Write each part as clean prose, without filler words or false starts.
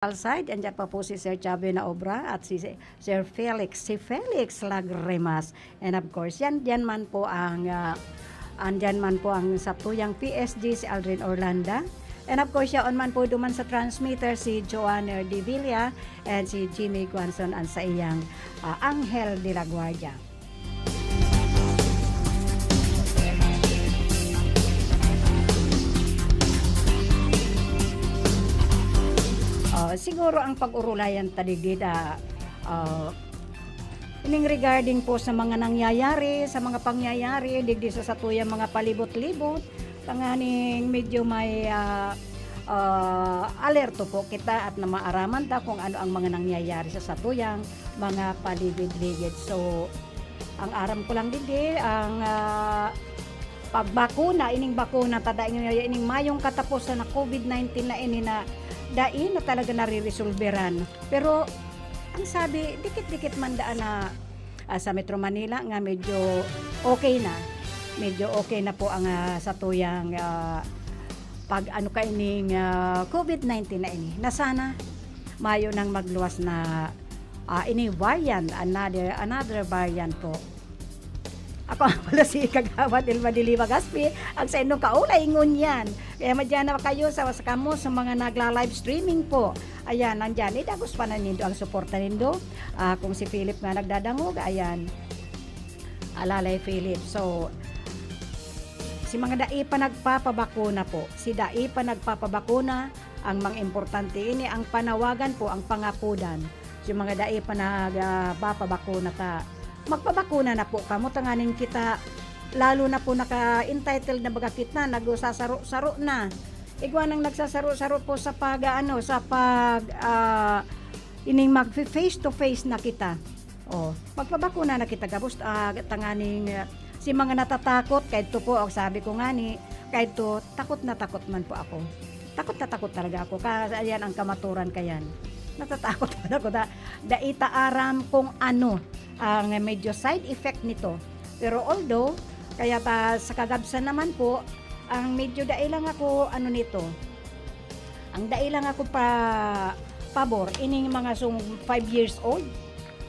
Alside, andyan pa po si Sir Chavio na Obra at Sir Felix, si Felix Lagremas. And of course, yan man po ang andyan man po ang sa tuyang PSG si Aldrin Orlanda. And of course, yaon man po duman sa transmitter si Joanna De Villa and si Jimmy Guanson ang sa iyang Angel de la Guardia. Siguro ang pag-urulayan tadigid ining regarding po sa mga nangyayari, sa mga pangyayari digdi sa satuyang mga palibot-libot, tanganing medyo may alerto po kita at na maaraman ta kung ano ang mga nangyayari sa satuyang mga paligid-ligid. So, ang aram ko lang digdi ang pagbakuna, ining bakuna tada ining mayong katapusan na COVID-19 na ini na dai na talaga nare-resolveran. Pero ang sabi, dikit-dikit man daan na sa Metro Manila nga medyo okay na. Medyo okay na po ang sa tuyang pag ano ka ining COVID-19 na ini. Na sana mayo nang magluwas na ini variant, another variant po. Ako pala si Kagawad Ilma Diliva Gaspi, ang sa inyong kaulay ingon yan. Kaya madyan na kayo sa kamo sa mga nagla-live streaming po. Ayan, nandyan. Idagos pa na nindo ang suporta nindo. Kung si Philip nga nagdadangog, ayan. Alalay Philip. So, si mga dai pa nagpapabakuna po. Si dai pa nagpapabakuna, ang mga importante ini, ang panawagan po, ang pangapudan. Si mga dai pa nagpapabakuna ka. Magpabakuna na po kamo tanganin kita lalo na po naka-entitled na baga kita nagsasaro-saro na igwa nang nagsasaro-saro po sa pag ining mag face to face na kita magpabakuna na kita gabos tanganing si mga natatakot kahit to po sabi ko nga ni kahit to takot na takot man po ako takot talaga ako kasi ayan ang kamaturan kayan natatakot ako daita aram kung ano ang medyo side effect nito. Pero although, kaya sa kagabsan naman po, ang medyo dailang ako, nito, ang dailang ako pabor, ining mga 5 years old,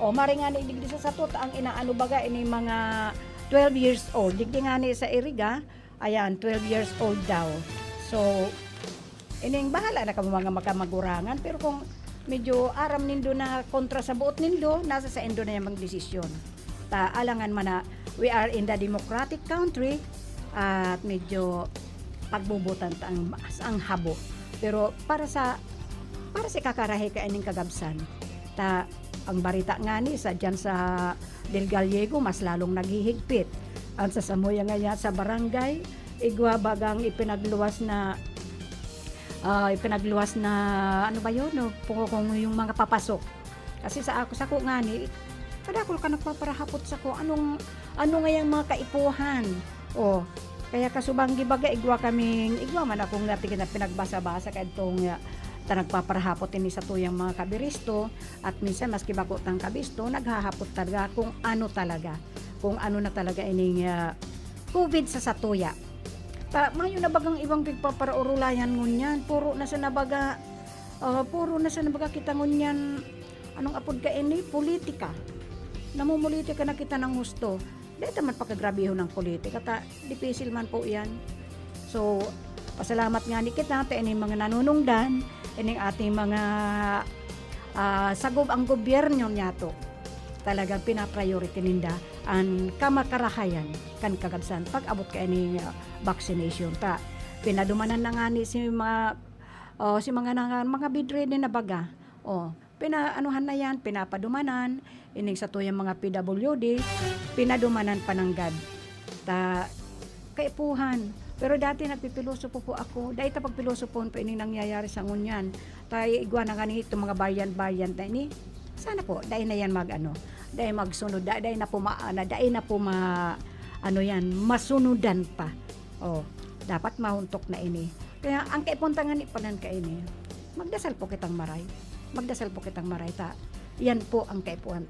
maring nga digdi sa satot, ang inaano baga, ining mga 12 years old, digdi nga ni sa Iriga, ayan, 12 years old daw. So, ining bahala na ka mga makamagurangan, pero kung medyo aram nindo na kontra sa buot nindo, nasa sa endo na yung magdesisyon. Alangan man na we are in the democratic country at medyo pagbubutan ang habo. Pero para sa kakarahi ka ining kagabsan, ang barita nga ni sa dyan sa Del Gallego mas lalong naghihigpit. Ang sa Samoya nga yan sa barangay, igwa bagang ipinagluwas na ano ba yun kung yung mga papasok kasi sa ko nga ni kada ko ka nagpaparahapot sa ko ano nga yung mga kaipuhan kaya kasubanggi baga igwa man akong natigin na pinagbasa-basa kaya itong nagpaparahapot ini sa tuyang mga kabiristo at minsan maski bako tang kabisto naghahapot talaga kung ano na talaga ining COVID sa satuya. Mayo na bagang ibang pigpaparurulayan ngunyan puro na sa nabaga kita ngunyan anong apod ka ini politika namumulitika na kita ng gusto dahil man pagkagrabiho ng politika dipisil man po yan. So pasalamat nga ni kita ining mga nanunungdan ining ating mga sagob ang gobyerno nyato talagang pinapriority ninda ang kamakarahayan kan kagabsan pag abot ka ining vaccination pinadumanan na nga ni si mga bedridden na baga pinaanuhan na yan pinapadumanan ining sa tuyang mga PWD pinadumanan pananggad kaipuhan pero dati nagpipilosopo po ako dahil pagpilosopon pa ining nangyayari sa ngunyan igwa na nga ni itong mga variant na ini sana po dahil na yan dahil magsunod dahil na masunudan pa dapat mahuntok na ini kaya ang kaipuntangan ni panan ka ini magdasal po kitang maray yan po ang kaipuhan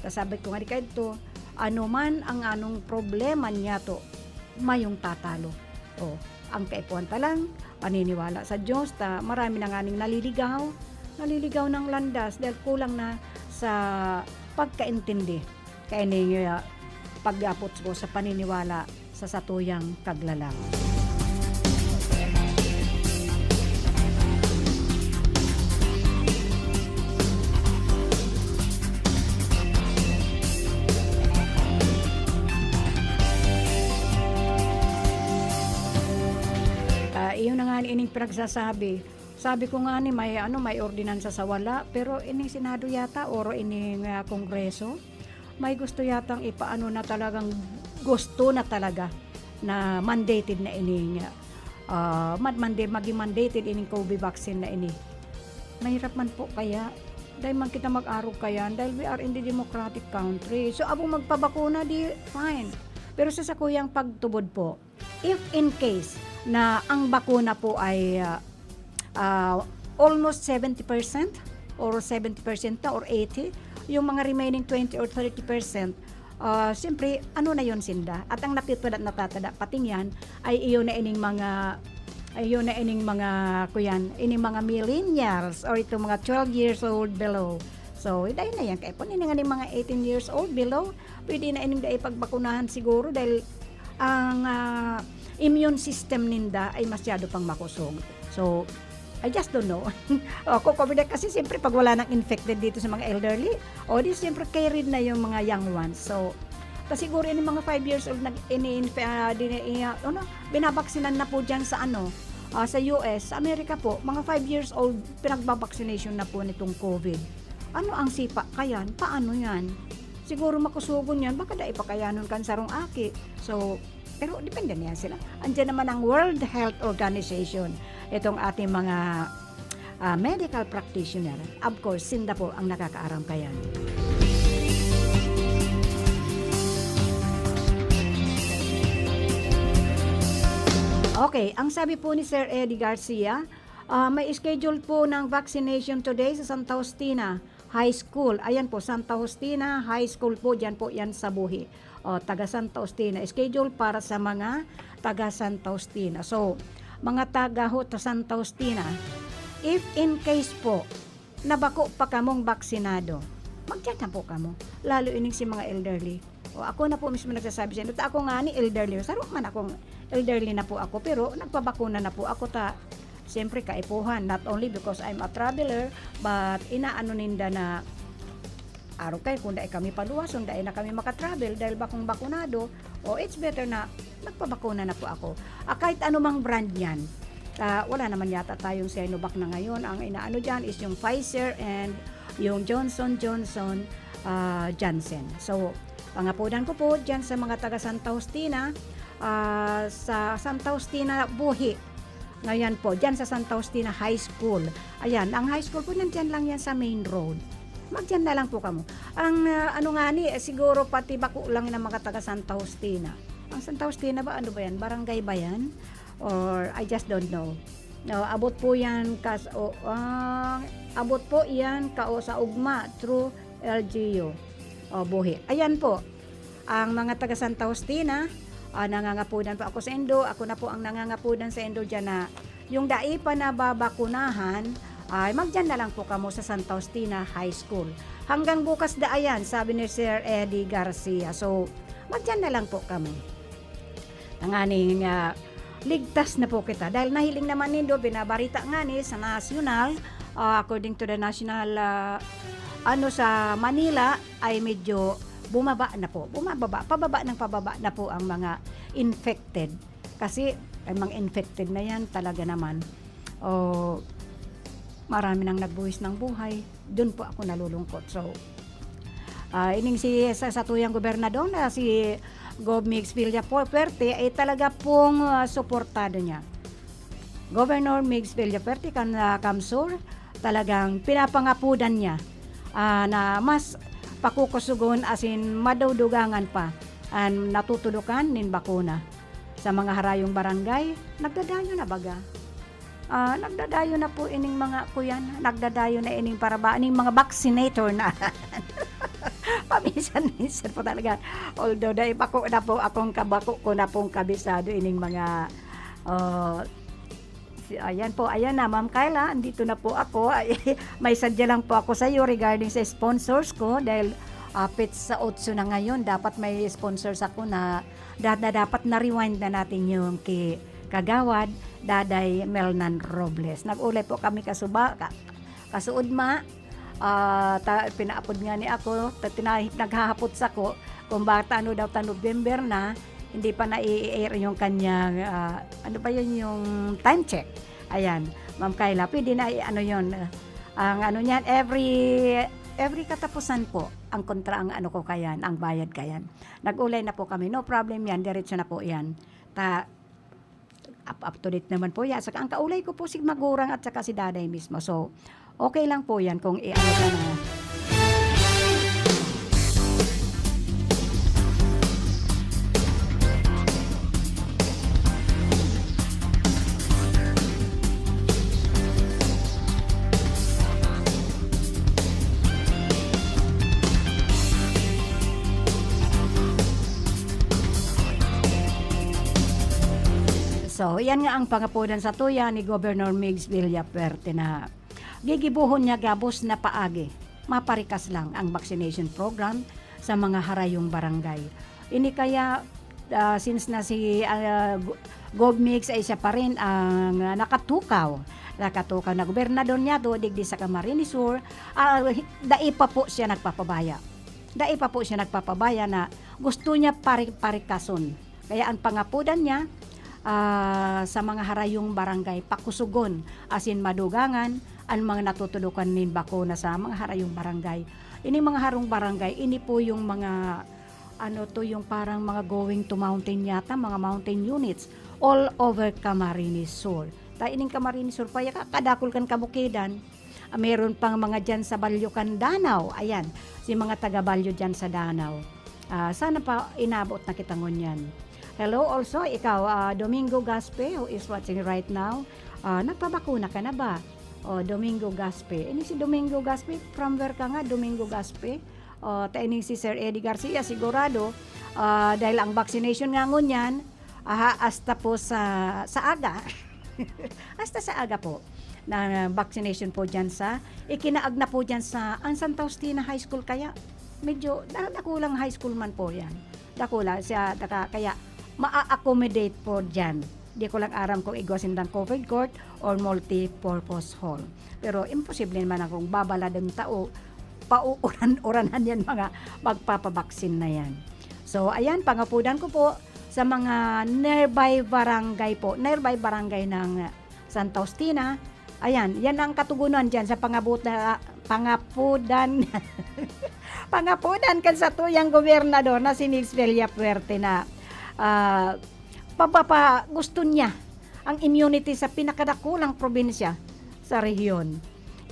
sabi ko nga di kayo to ano man ang anong problema niya to mayong tatalo ang kaipuhan lang paniniwala sa Diyos marami na nga ning naliligaw naliligaw ng landas dahil kulang na sa pagkaintindi kay ni pag-apot ko sa paniniwala sa satuyang kaglalang. Iyon na nga ining pinagsasabi. Sabi ko nga ni may ordinansa sa wala, pero ining Senado yata or ining Kongreso may gusto yatang ipaano na talagang gusto na talaga na mandated na ining maging mandated ining COVID vaccine na ini. Mahirap man po kaya dahil man kita mag-arog kaya dahil we are in the democratic country. So abong magpabakuna di fine. Pero sa sakuyang pagtubod po, if in case na ang bakuna po ay almost 70% or 70% na or 80%, yung mga remaining 20 or 30%, siyempre, ano na yun sinda? At ang napipadat natatada pating yan ay iyon na ining mga millennials or itong mga 12 years old below. So, dahil na yan. Kaya po nga ni mga 18 years old below, pwede na ining dahil pagbakunahan siguro dahil ang immune system ninda ay masyado pang makusog. So, I just don't know. Kasi siyempre pag wala nang infected dito sa mga elderly, di siyempre carried na yung mga young ones. So, siguro yung mga 5 years old binabaksinan na po dyan sa sa US, sa Amerika po, mga 5 years old pinagbabaksination na po nitong COVID. Ano ang sipa kayan? Paano yan? Siguro makusugon yan, baka dahil pa kaya nun kansarong aki. So, pero depende niya sila. Andiyan naman ang World Health Organization. Itong ating mga medical practitioner. Of course, sinda po ang nakakaaram kayan. Okay, ang sabi po ni Sir Eddie Garcia, may schedule po ng vaccination today sa Santa Justina High School. Ayan po, Santa Justina High School po, dyan po yan sa Buhi. Taga Santa Justina. Schedule para sa mga taga Santa Justina. So, mga taga Santa Justina, if in case po, nabako pa kamong baksinado, magtiyan na po kamo. Lalo ining si mga elderly. Ako na po mismo nagsasabi sa inyo. Ako nga ni elderly. Sarap man akong elderly na po ako, pero nagpabakuna na po ako siyempre kaipuhan. Not only because I'm a traveler, but inaano ninda na araw kayo kung dahil kami paluwas, kung dahil na kami makatravel dahil bakong bakunado, it's better na nagpabakuna na po ako. Kahit anumang brand yan, wala naman yata tayong Sinovac na ngayon. Ang inaano dyan is yung Pfizer and yung Johnson Johnson Janssen. So, pangapunan ko po dyan sa mga taga Santa Justina, sa Santa Justina Buhi. Ngayon po, dyan sa Santa Justina High School. Ayan, ang high school po nandyan lang yan sa main road. Magdiyan na lang po kamo. Ang siguro pati bako lang ng mga taga Santa Justina. Ang Santa Justina ba, ano ba yan? Barangay ba yan? Or I just don't know. No, abot po yan sa ugma through LGU. Buhi. Ayan po. Ang mga taga Santa Justina, nangangapunan pa ako sa Endo. Ako na po ang nangangapunan sa Endo dyan na yung daipa na babakunahan, ay magdyan na lang po kamo sa Santa Justina High School. Hanggang bukas ayan, sabi ni Sir Eddie Garcia. So, magdyan na lang po kami. Tanganing ligtas na po kita. Dahil nahiling naman nindo, binabarita nga ni sa national, according to the national, sa Manila, ay medyo bumaba na po. Pababa na po ang mga infected. Kasi, ay mga infected na yan talaga naman. Marami nang nagbuwis ng buhay. Doon po ako nalulungkot. So, ining sa tuyang gobernador na si Gov. Mix Villafuerte ay talaga pong suportado niya. Governor Mix Villafuerte Kamsur, talagang pinapangapudan niya na mas pakukusugon asin madawdugangan pa ang natutulukan nin bakuna. Sa mga harayong barangay, nagdadayo na baga. Nagdadayo na po ining mga kuyan, nagdadayo na ining ining mga vaccinator na. Paminsan-minsan po talaga. Although dahil bako na po akong kabako ko na pong kabisado ining mga Ayan po, ayan na, Ma'am Kyla, andito na po ako. Ay, may sadya lang po ako sa iyo regarding sa sponsors ko dahil apit sa 8 na ngayon, dapat may sponsors ako na dapat na-rewind na natin yung Kagawad, Daday Melnan Robles. Nag-ulay po kami kasuod ma, pinaapod nga ni ako, naghahapot sa ko, kung bata ano daw ta November na, hindi pa na-i-air yung kanyang, ano ba yun yung time check. Ayan, Ma'am Kyla, pwede na ano yun, ang ano niyan, every katapusan po, ang kontra ang ano ko kayan, ang bayad kayan. Nag-ulay na po kami, no problem yan, diretso na po yan. Up to date naman po yan. Saka ang kaulay ko po si Magurang at saka si Daday mismo. So, okay lang po yan kung i-ano ka na. So, yan nga ang pangapunan sa tuya ni Governor Migs Villafuerte na gigibuhon niya gabos na paagi. Maparikas lang ang vaccination program sa mga harayong barangay. Ini kaya since na si GovMix ay siya pa rin ang nakatukaw na gobernador niya do digdi sa Camarines Sur, daipa po siya nagpapabaya. Na gusto niya parikason. Kaya ang pangapunan niya sa mga harayong barangay pakusugon asin madugangan ang mga natutudukan nin bakuna sa mga harayong barangay. Ini mga harong barangay, ini po yung mga yung parang mga going to mountain yata, mga mountain units all over Camarines Sur. Ining Camarines Sur pa kadakol kan kabukidan. Meron pang mga dyan sa Balyocan Danau. Ayan, si mga taga Balyo dyan sa Danau. Sana pa inabot na kita ngunyan. Hello also, ikaw, Domingo Gaspe, who is watching right now. Nagpabakuna ka na ba? Domingo Gaspe. Ini si Domingo Gaspe, from where ka nga, Domingo Gaspe? Taining si Sir Eddie Garcia, sigurado, dahil ang vaccination nga ngunyan, hasta po sa aga. Hasta sa aga po, na vaccination po dyan ikinaag na po dyan sa Santa Faustina High School kaya. Medyo, dakulang high school man po yan. Dakula siya, kaya, ma-accommodate po dyan. Di ko lang aram kung igwasin ng covered court or multi-purpose hall. Pero imposible naman akong babaladang tao, pauuran-uranan yan mga magpapabaksin na yan. So, ayan, pangapudan ko po sa mga nearby barangay ng Santa Faustina. Ayan, yan ang katugunan dyan sa pangapudan pangapudan kan sa tuyang gobernador na si Migs Villafuerte na gusto niya ang immunity sa pinakadakulang probinsya sa rehiyon.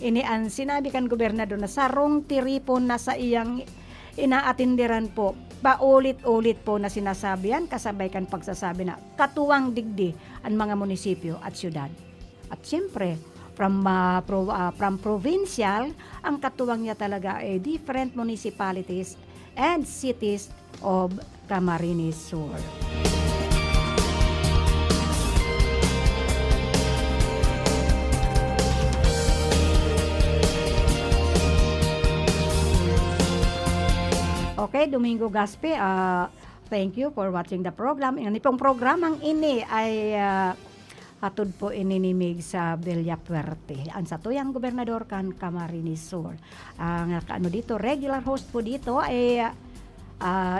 Ini ang sinabi kan gobernador na sarong tiripon na sa iyang inaatindiran po, paulit-ulit po na sinasabi yan, kasabay kan pagsasabi na katuwang digdi ang mga munisipyo at syudad. At siyempre, from provincial, ang katuwang niya talaga ay different municipalities and cities of Camarines Sur. Okay, Domingo Gaspe, thank you for watching the program. Ini pong programang ini ay hatod po ininimig sa Villafuerte. Ang satuyang gobernador kan Camarines Sur. Ang dito, regular host po dito ay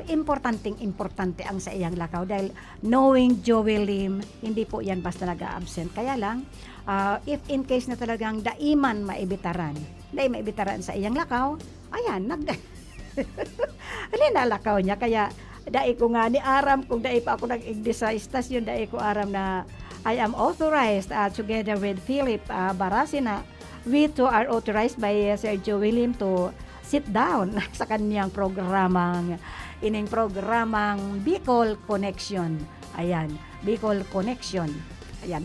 importante ang sa iyang lakaw dahil knowing Joey Lim, hindi po yan basta nag-absent. Kaya lang, if in case na talagang daiman maibitaran sa iyang lakaw, ayan, nalakaw niya. Kaya, dai ko nga ni aram, kung dai pa ako nag-igdi sa istasyon, dai ko aram na I am authorized together with Philip Barasina. We too are authorized by Sir Joey Lim to sit down sa kanyang programang Bicol Connection. Ayan, Bicol Connection. Ayan,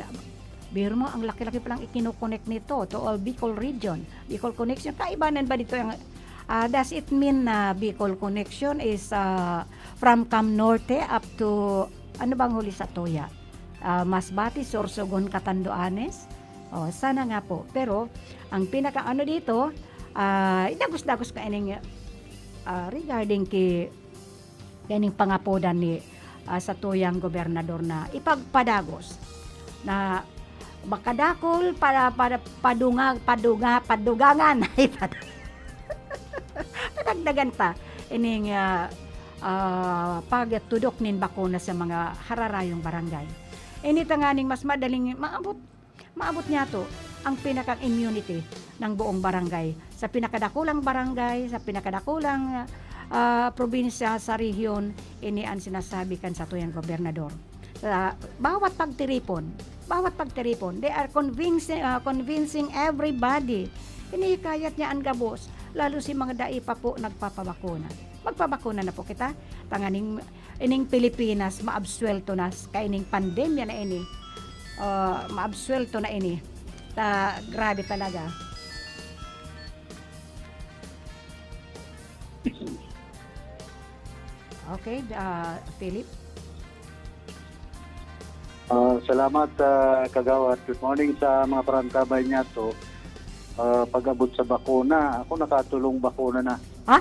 biro mo, ang laki-laki palang ikino-connect nito to all Bicol region. Bicol Connection, kaibanan ba dito yung does it mean na Bicol Connection is from Cam Norte up to ano bang huli sa Toya? Masbate, Sorsogon, Catanduanes. Sana nga po. Pero ang pinaka ano dito, dagos-dagos ka ining regarding kaning pangapodan ni sa tuyang gobernador na ipagpadagos na makadakol para padugangan padagdagan pa ining pagtudok nin bakuna sa mga hararayong barangay. Ini tanganing mas madaling maabot niya to ang pinakang immunity ng buong barangay sa pinakadakulang barangay, sa pinakadakulang probinsya sa rehiyon. Ini ang sinasabi kan sa tuyang gobernador. Bawat pagtiripon, they are convincing everybody. Inikayat niya ang gabos, lalo si mga dai pa po nagpapabakuna. Magpabakuna na po kita. Tanganing ining Pilipinas maabsuelto na kay ining pandemya na ini. Maabsuelto na ini. Grabe talaga. Okay, Philip. Salamat, Kagawad. Good morning sa mga parantabay niya to. Pag-abot sa bakuna, ako nakatulong bakuna na. Ha?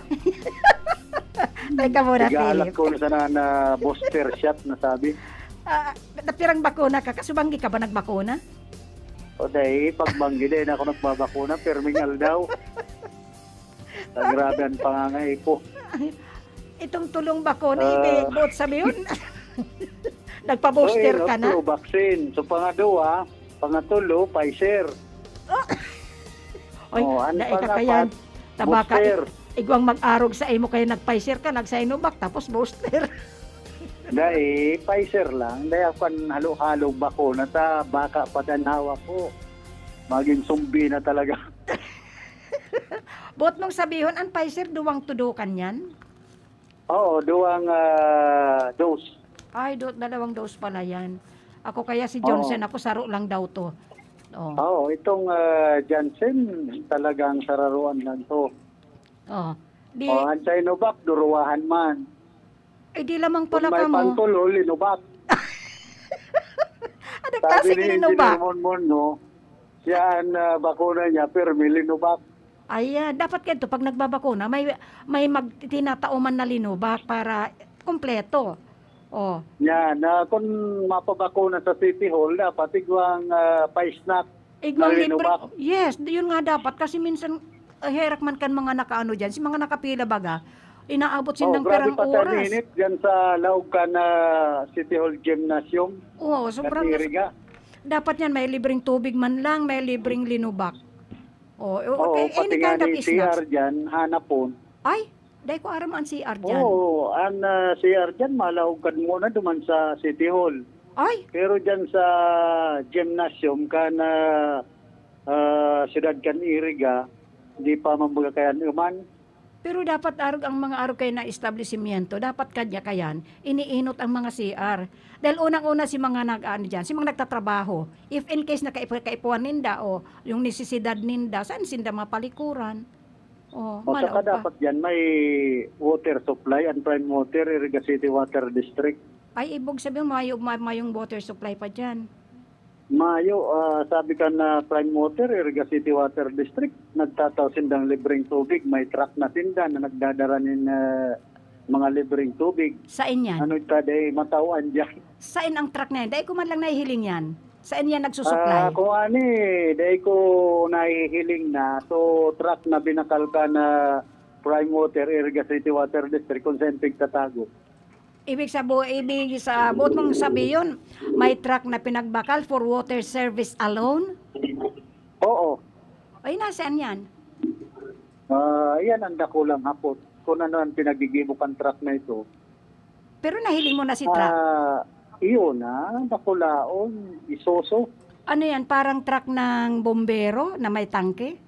Teka muna, Philip. Philip. Ko na sana na booster shot na sabi. Napirang bakuna ka, kasubanggi ka ba nagbakuna? O dahil, pagbanggi din ako nagbabakuna, permingal daw. Grabe ang pangangay po. Itong tulong bakuna, ibot sabi yun. Nagpa-booster ka na? Flu vaccine. So pangatulo, Pfizer. Oy, daig ka kayan. Tabaka, igwang mag-arog sa imo kayo nag-Pfizer ka, nag-Sinovac, tapos booster. Dahil Pfizer lang, dahil ako halo-halo bakuna ta, baka padanawa po. Maging sumbi na talaga. Bot nung sabihon, ang Pfizer duwang tudukan yan? Oo, duwang dose. Ay, dalawang dose pala yan. Ako kaya si Johnson, ako saro lang daw to. Oo, itong Janssen, talagang sararuan lang to. Ang Sinovac, duruwahan man. Di lamang pala ka mo. Kung may pantulo, Linovac. Ano klaseng Linovac? Sabi ni Engineer siya ang bakuna niya, pero may Linovac. Ay, dapat ganito, pag nagbabakuna, may tinatauman na Linovac para kompleto. Yan, kung mapabakuna sa City Hall, dapat igwang pa-snack na Linovac. Yes, yun nga dapat. Kasi minsan, herak man kan mga nakaano dyan, si mga nakapila baga, inaabot silang perang oras. Grabe pa minute dyan sa Laucan na City Hall Gymnasium. Oo, sobrang dapat yan, may libreng tubig man lang, may libreng Linovac. Pati nga ni CR dyan, hanapon. Ay, dahil ko aram ang CR dyan. Ang CR dyan, malahugkan muna duman sa City Hall. Ay! Pero dyan sa gymnasium, kana Siyudad Iriga, hindi pa mambagakayan uman. Pero dapat ang mga arog kayo na establishmento, dapat kanya kayan, iniinot ang mga CR. Dahil unang-una si mga si mga nagtatrabaho, if in case na kaipuan ninda yung nisisidad ninda, saan sinda mapalikuran? Saka dapat yan may water supply and prime water, Iriga City Water District. Ay, ibig sabihin, mayong water supply pa dyan. Mayo, sabi ka na prime water, Iriga City Water District, nagtataw sindang libreng tubig. May truck na sinda na nagdadara ng mga libreng tubig. Saan yan? Ano ita, matawaan dyan. Saan ang truck na yan? Dahil ko man lang nahihiling yan. Saan yan nagsusupply? Kung dahil ko nahihiling na, so truck na binakal ka na prime water, Iriga City Water District, kung saan tatago. Ibig sabihin mong sabihin, may truck na pinagbakal for water service alone? Oo. Ay, nasaan yan? Yan ang dakulang hapot. Kung ano ang pinagigibukan truck na ito. Pero nahiling mo na si truck? Iyon dakulaon, isoso. Ano yan, parang truck ng bombero na may tangke?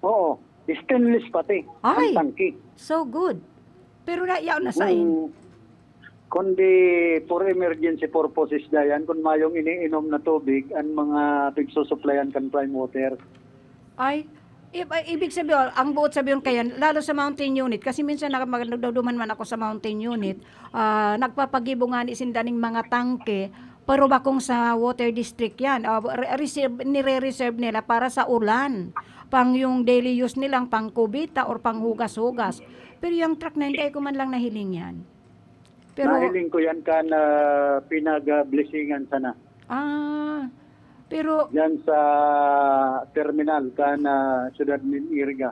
Oo, stainless pati. Ay, ang tangke. So good. Pero yaw na sain. Kundi for emergency purposes dayan, kung mayong iniinom na tubig, ang mga pigsusuplayan kan prime water. Ay, ibig sabihin, ang buot sabihin kaya, lalo sa mountain unit, kasi minsan nagdaduman man ako sa mountain unit, nagpapagibungan isindaning mga tangke Pero bakong sa water district yan, nire-reserve nila para sa ulan. Pang yung daily use nilang pang kubita or pang hugas-hugas. Pero yung truck na hindi ko man lang nahiling yan. Pero, Nahiling ko yan ka na pinag-blessingan sana. pero, Yan sa terminal ka na Ciudad Irga.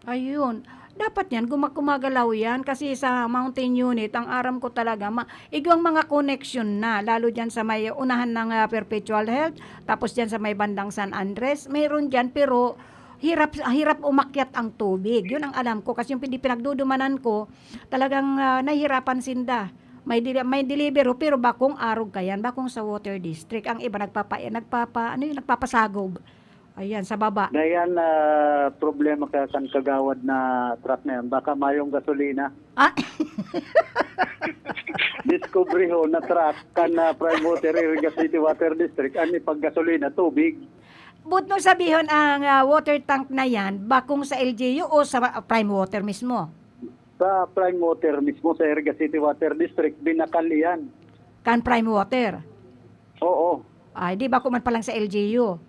ayun. Dapat yan, gumagalaw yan kasi sa mountain unit, ang aram ko talaga, igwang mga connection na, lalo dyan sa may unahan ng Perpetual Health, tapos dyan sa may bandang San Andres, mayroon dyan pero hirap umakyat ang tubig. Yun ang alam ko kasi yung pinagdudumanan ko, talagang nahihirapan sinda. May deliver pero bakong arog kayan, bakong sa water district. Ang iba nagpapasagog. Ayan, sa baba. Dayan problema ka kan kagawad na truck na yan. Baka mayong gasolina. Ah, Discovery ho na truck kan na Prime Water Iriga City Water District. Ani pag gasolina, tubig. but nung sabihin ang water tank na yan, bakong sa LGU o sa Prime Water mismo? Sa Prime Water mismo sa Iriga City Water District, binakal yan. Kan Prime Water. Oo. Ay, di bako man palang sa LGU.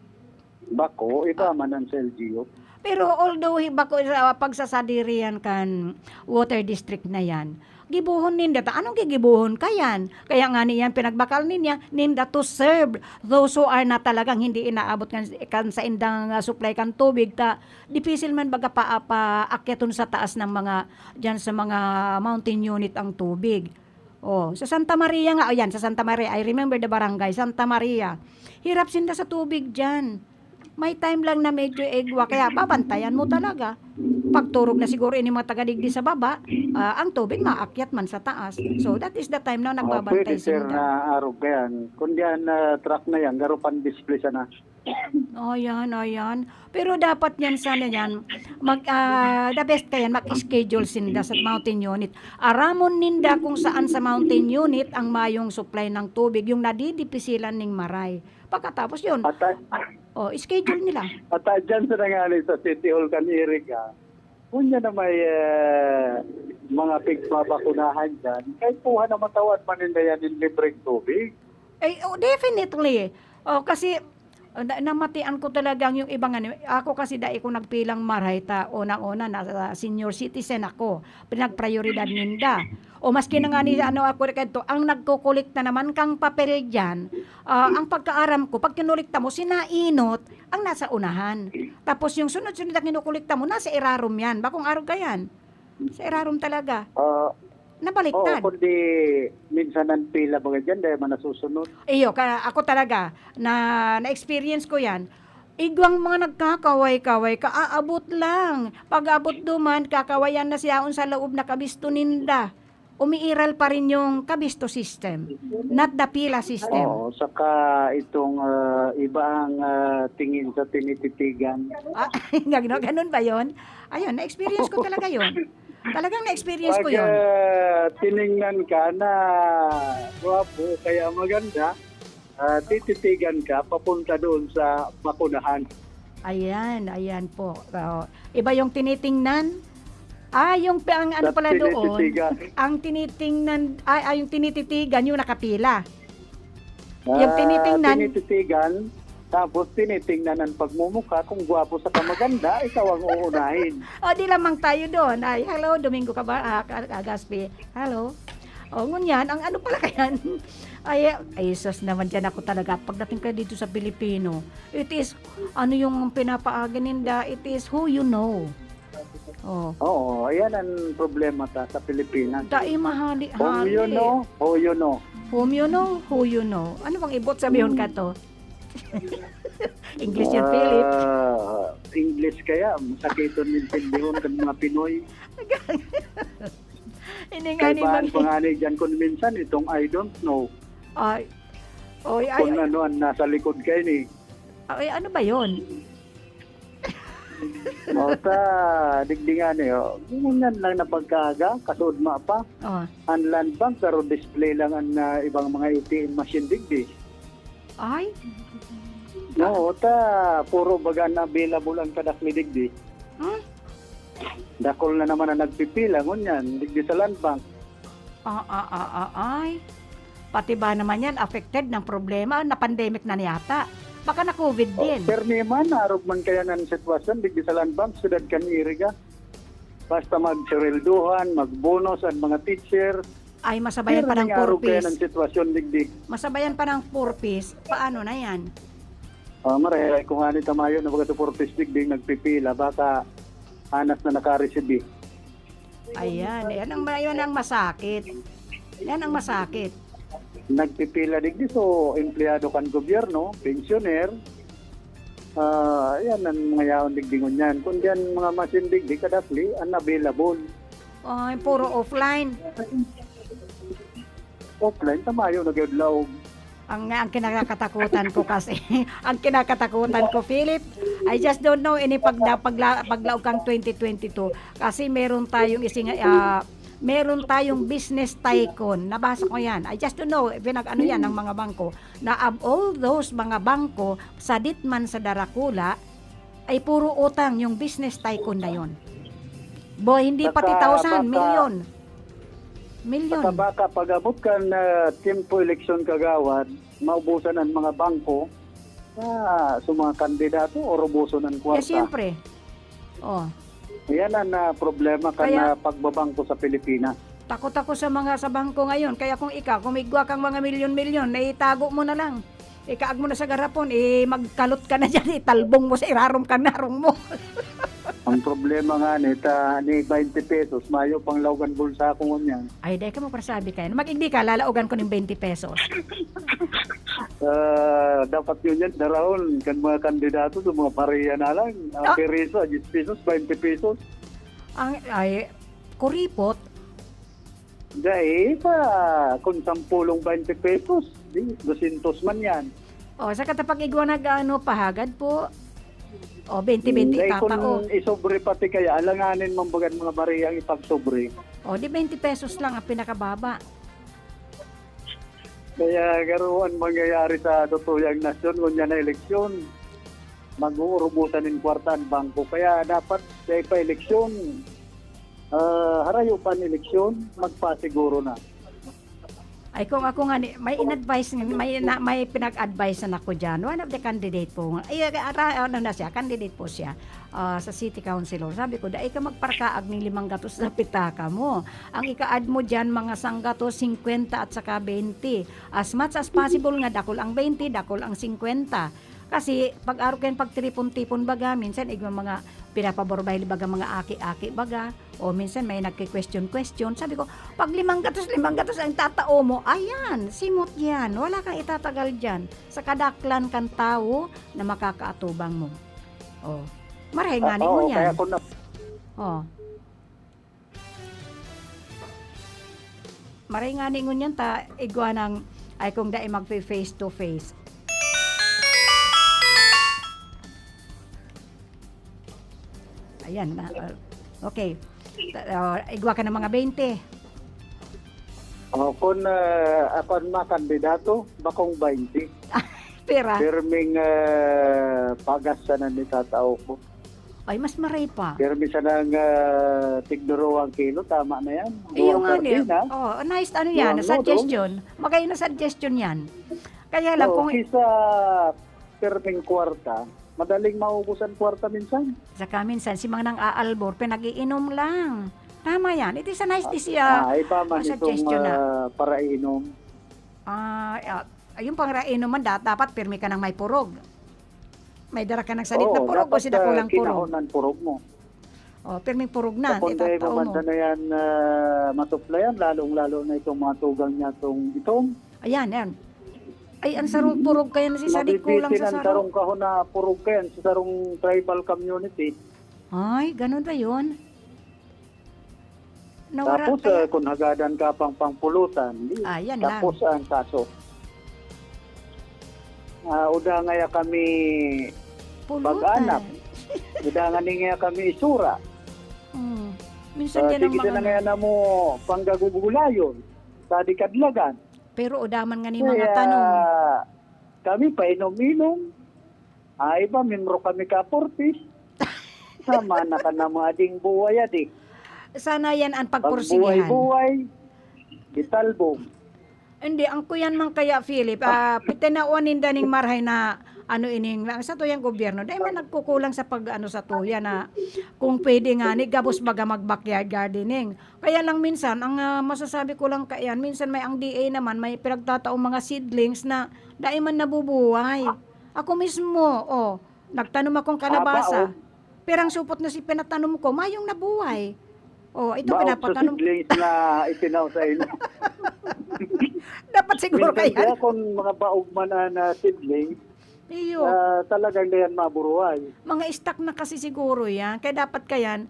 Bako, iba manan sa LGU. Pero although bako sa pagsasadirian kan water district na yan, gibuhon ninda ta anong gigibuhon kayan? Kaya nga niyan pinagbakal niya ninda to serve those who are na talagang hindi inaabot kan sa indang supply kan tubig ta dipisil man baga paakyaton sa taas ng mga diyan sa mga mountain unit ang tubig. Oh, sa Santa Maria nga, ayan, sa Santa Maria, I remember the barangay, Santa Maria. Hirap sinda sa tubig dyan. May time lang na medyo egwa, kaya babantayan mo talaga. Pagturog na siguro ini mga tagadigdi sa baba, ang tubig maakyat man sa taas. So that is the time na nagbabantay Pwede sir sinda. na araw ka yan. Kung diyan truck na yan, garupan display sana. Ayan. Pero dapat yan sana yan, the best kayan, mag-schedule sinda sa mountain unit. Aramon ninda kung saan sa mountain unit ang mayong supply ng tubig, yung nadidipisilan ning maray. Pagkatapos yun, schedule nila. At dyan sa nangyari sa City Hall kan Iriga, kunya na may mga pigbabakunahan dyan, kahit puha na matawad maninda yan yung libreng tubig. Definitely. Kasi namatian ko talagang yung ibang ako kasi dai ko nagpilang maray ta unang-una na senior citizen ako. Pinagprioridad ninda. O maski na nga ni ako kadto ang nagkukulikta naman kang papel diyan. Ang pagkaaram ko pag kinulikta mo sinainot ang nasa unahan. Tapos yung sunod-sunod na kinukulikta mo nasa irarum yan. Bakong araw ka yan? Sa irarum talaga. Nabaliktad. Kundi minsan ang pila mga dyan, dahil manasusunod. Ako talaga, na-experience ko yan, igwang mga nagkakaway-kaway, kaaabot lang. Pag-abot duman, kakawayan na siyaon sa loob na kabisto ninda. Umiiral pa rin yung kabisto system, not the pila system. Saka itong iba ang tingin sa tinititigan. Ganun ba yun? Ayun, na-experience ko talaga yun. Talagang na-experience ko yun. Tiningnan ka na guwapo, kaya maganda, tititigan ka papunta doon sa bakunahan. Ayan po. Iba yung tinitingnan. Yung ano pala doon, ang tinitingnan, yung tinititigan, yung nakapila. Yung Tinititigan, tapos tinitingnan ang pagmumukha, kung guwapo sa kamaganda, ikaw ang uunahin. Di lamang tayo doon. Hello, Domingo ka ba? Gaspi. Hello. Ngunyan, ang ano pala kayan? Sus naman dyan ako talaga. Pagdating ka dito sa Pilipino, it is, ano yung pinapaaga it is who you know. Oo, ayan ang problema sa Pilipinas. Dai mahali. Whom you know, who you know. Whom you know, who you know. Ano bang ibot sabihin ka to? English yan, Philip. English kaya, masakiton nintindihon ng mga Pinoy. Kaya panganay dyan kung minsan, itong I don't know. Kung ano ang nasa likod kayo ni. Ano ba yun? Digdingan ganyan lang na pagkaga, kasud ma pa. Ang land bank, pero display lang ang ibang mga ATM machine digdi. Puro baga na available ang kadakli digdi. Dakol na naman ang nagpipila, ngunyan, digdi sa land bank. Pati ba naman yan affected ng problema na pandemic na niyata. Baka na COVID din. Permi man, arog man kaya ng sitwasyon, digdi sa land bank, sudad kan iriga. Basta mag-serelduhan, mag-bonus ang mga teacher. Ay, masabayan pa ng Arog kaya ng purpose. sitwasyon, digdi. Masabayan pa ng purpose. Paano na yan? Maray, kung ano tamayo na baga sa purpose, digdi, nagpipila, baka anas na nakareceive. Ayan, yan ang masakit. Yan ang masakit. Nagpipila digdi, so empleyado kan gobyerno, pensioner, yan ang mga yaon digdingon yan. Kung yan mga machine digdi, kadapli, unavailable. Ay, puro offline. Offline, tamayo, nagyodlaw. Ang kinakatakutan ko kasi, ang kinakatakutan ko, Philip, I just don't know any paglaog kang 2022 kasi meron tayong business tycoon. Nabasa ko yan. I just don't know, pinag-ano yan ng mga bangko, na of all those mga bangko, sa Ditman sa Daracula, ay puro utang yung business tycoon na yon. Boy, hindi pati thousand, million. Baka pag-abot ka na tempo eleksyon kagawad, maubusan ang mga bangko sa mga kandidato o rubuso ng kwarta. Siyempre. Oh. Yan ang problema na pagbabangko sa Pilipinas. Takot ako sa bangko ngayon. Kaya kung kumigwa kang mga milyon-milyon, itago mo na lang. Ikaag mo na sa garapon, magkalot ka na dyan, italbong mo sa irarom ka narong mo. Ang problema nga ni 20 pesos, mayo pang laugan bulsa ko ngunyan. Ay, dahil ka mo parasabi kayo. Mag-igdi ka, lalaugan ko ng 20 pesos. Dapat yun yan, darahon, kan mga kandidato, mga pareya na lang. Peso, 10 pesos, 20 pesos. Kuripot. Dahil kung 10 20 pesos, 200 man yan. O, sa katapag igwa pahagad po. O, 20-20 Kung itatao. isobre pati kaya, alanganin mambagan mga bariyang ipagsobre. O, di 20 pesos lang ang pinakababa. Kaya garuan mangyayari sa tutuyang nasyon kung yan na eleksyon. Mag-uurubusan ng kwarta ang bangko. Kaya dapat sa ipa-eleksyon, harayo pa ng eleksyon, magpasiguro na. Ay kung ako nga may in-advise may pinag-advise na ako diyan. One of the candidate po. Candidate po siya sa city councilor. Sabi ko, dai ka magparkaag ng 5 gatos sa pitaka mo. Ang ika-add mo diyan mga sanggatos 50 at saka 20. As much as possible nga dakol ang 20, dakol ang 50. Kasi pag-araw kayo pagtripon-tipon baga, minsan mga pinapaborbay baga mga aki-aki baga, o minsan may nagki-question. Sabi ko, pag 5 gatos ang tatao mo, ayan, simot yan, wala kang itatagal dyan. Sa kadaklan kang tao na makakaatubang mo. O, maray nga ni mo yan. O. Maray nga ni ngun yan, igwa ng, ay kung dai mag-face to face. Ayan na. Okay. Igwa ka ng mga 20. Kung ako mga kandidato, bakong 20. Pera. Pirming pagas sa ni tatao ko. Ay, mas maray pa. Pirmi sa ng tigduruang kilo, tama na yan. Iyo nga niya. Sardinas. Nice yan, suggestion. Magayon na suggestion yan. Kaya lang kung... Kisa pirming kwarta, madaling maubusan kwarta minsan. Saka minsan, si mga nang aalbor, pinag-iinom lang. Tama yan. It is a nice Iba man suggestion itong para inom. Yung pang-inom man, dapat pirmi ka ng may purog. May dara ka ng salit na purog o sinakulang purog. Kinahunan purog mo. Pirming purog na. Kung dahil mo man na yan matuplayan, lalong-lalo na itong mga tugang niya itong Ayan, yan. Ay, ang sarong purog kaya na si Sadik kulang sa sarong. sarong kahon na purog kayan sa sarong tribal community. Ay, ganun ba yun? Tapos kung hagadan ka pang pangpulutan, yan tapos ang kaso. Uda ngaya kami pag-anak. Uda nga ngaya kami isura. Minsan yan ang sige na ngaya na mo panggagugulayon sa dikadlagan. Pero udaman nga ni mga tanong. Kami pa inom-inom. Ay ba, minro kami ka-portis. Sama na ka na mga ading buhay Sana yan ang pagpursigihan. Pag buhay-buhay, gitalbong. Hindi, ang kuyan man kaya, Philip, pitinawan ninda ning marhay na ano ining sa tuyang gobyerno dahil man nagkukulang sa pag ano sa tuya na kung pwede nga ni gabos baga mag backyard gardening. Kaya lang minsan ang masasabi ko lang kayan, minsan may ang DA naman may pinagtataong mga seedlings na dahil man nabubuhay. Ako mismo, nagtanom akong kalabasa. Perang supot na si pinatanom ko, mayong nabuhay. Ito Baog sa pinapatanom. seedlings na itinaw sa inyo. Dapat siguro Minsan kaya. kaya kung mga baog man na seedlings, Iyo. talagang diyan maburuhay. Mga stock na kasi siguro yan. Kaya dapat kayan,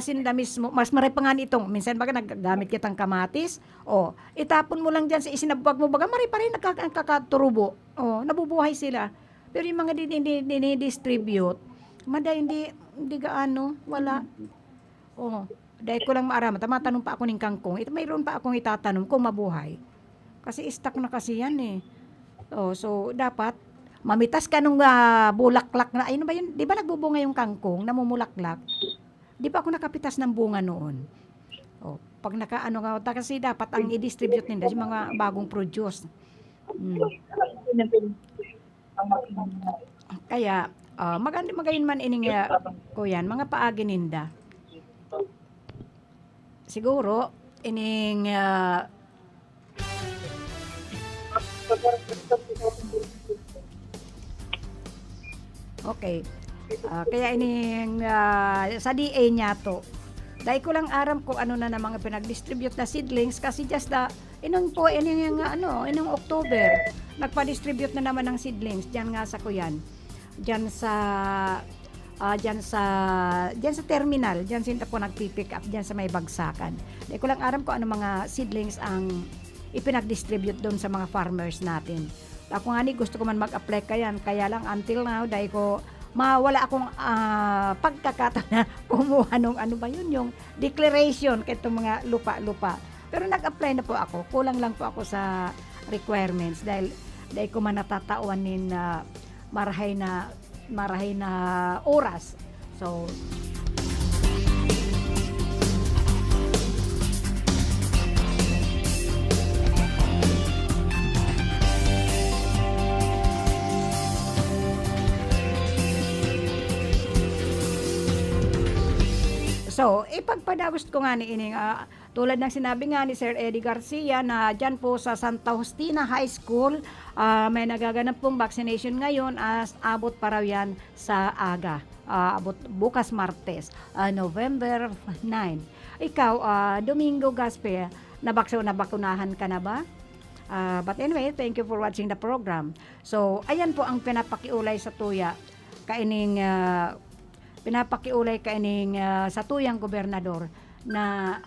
sinda mismo, mas maray pa nga nitong, minsan baga naggamit kitang kamatis, itapon mo lang dyan sa isinabwag mo, baga maray pa rin nakakaturubo. Nabubuhay sila. Pero yung mga dinidistribute, hindi gaano, wala. Dahil ko lang maaraman, tamatanong pa ako ng kangkong, mayroon pa akong itatanong kung mabuhay. Kasi stock na kasi yan eh. So, dapat, mamitas ka nung bulaklak na, ayun ba yun? Di ba nagbubunga yung kangkong, namumulaklak? Di ba ako nakapitas ng bunga noon? Pag nakaano nga, kasi dapat ang i-distribute nila yung mga bagong produce. Kaya, magayon man ining ko yan, mga paagi ninda. Siguro, ining okay. Kaya ining sa DA niya to. Dahil ko lang aram kung ano na mga pinag-distribute na seedlings kasi just inong October, nagpa-distribute na naman ng seedlings diyan nga sa Kuyan. Diyan sa terminal, diyan sinta po nagpi-pick up diyan sa may bagsakan. Dahil ko lang aram kung ano mga seedlings ang ipinag-distribute doon sa mga farmers natin. Ako nga ni gusto ko man mag-apply kaya lang until now dahil ko wala akong pagkakataon na kumuha nung ano ba yun, yung declaration kay itong mga lupa-lupa. Pero nag-apply na po ako, kulang lang po ako sa requirements dahil ko man natatawan nin marahay na oras. So, ipagpadagos ko nga ni ining tulad ng sinabi nga ni Sir Eddie Garcia na dyan po sa Santa Justina High School may nagaganap pong vaccination ngayon abot pa raw yan sa aga. Abot bukas Martes, November 9. Ikaw, Domingo Gaspe, nabakunahan ka na ba? But anyway, thank you for watching the program. So, ayan po ang pinapakiulay sa tuya kaining sa tuyang gobernador na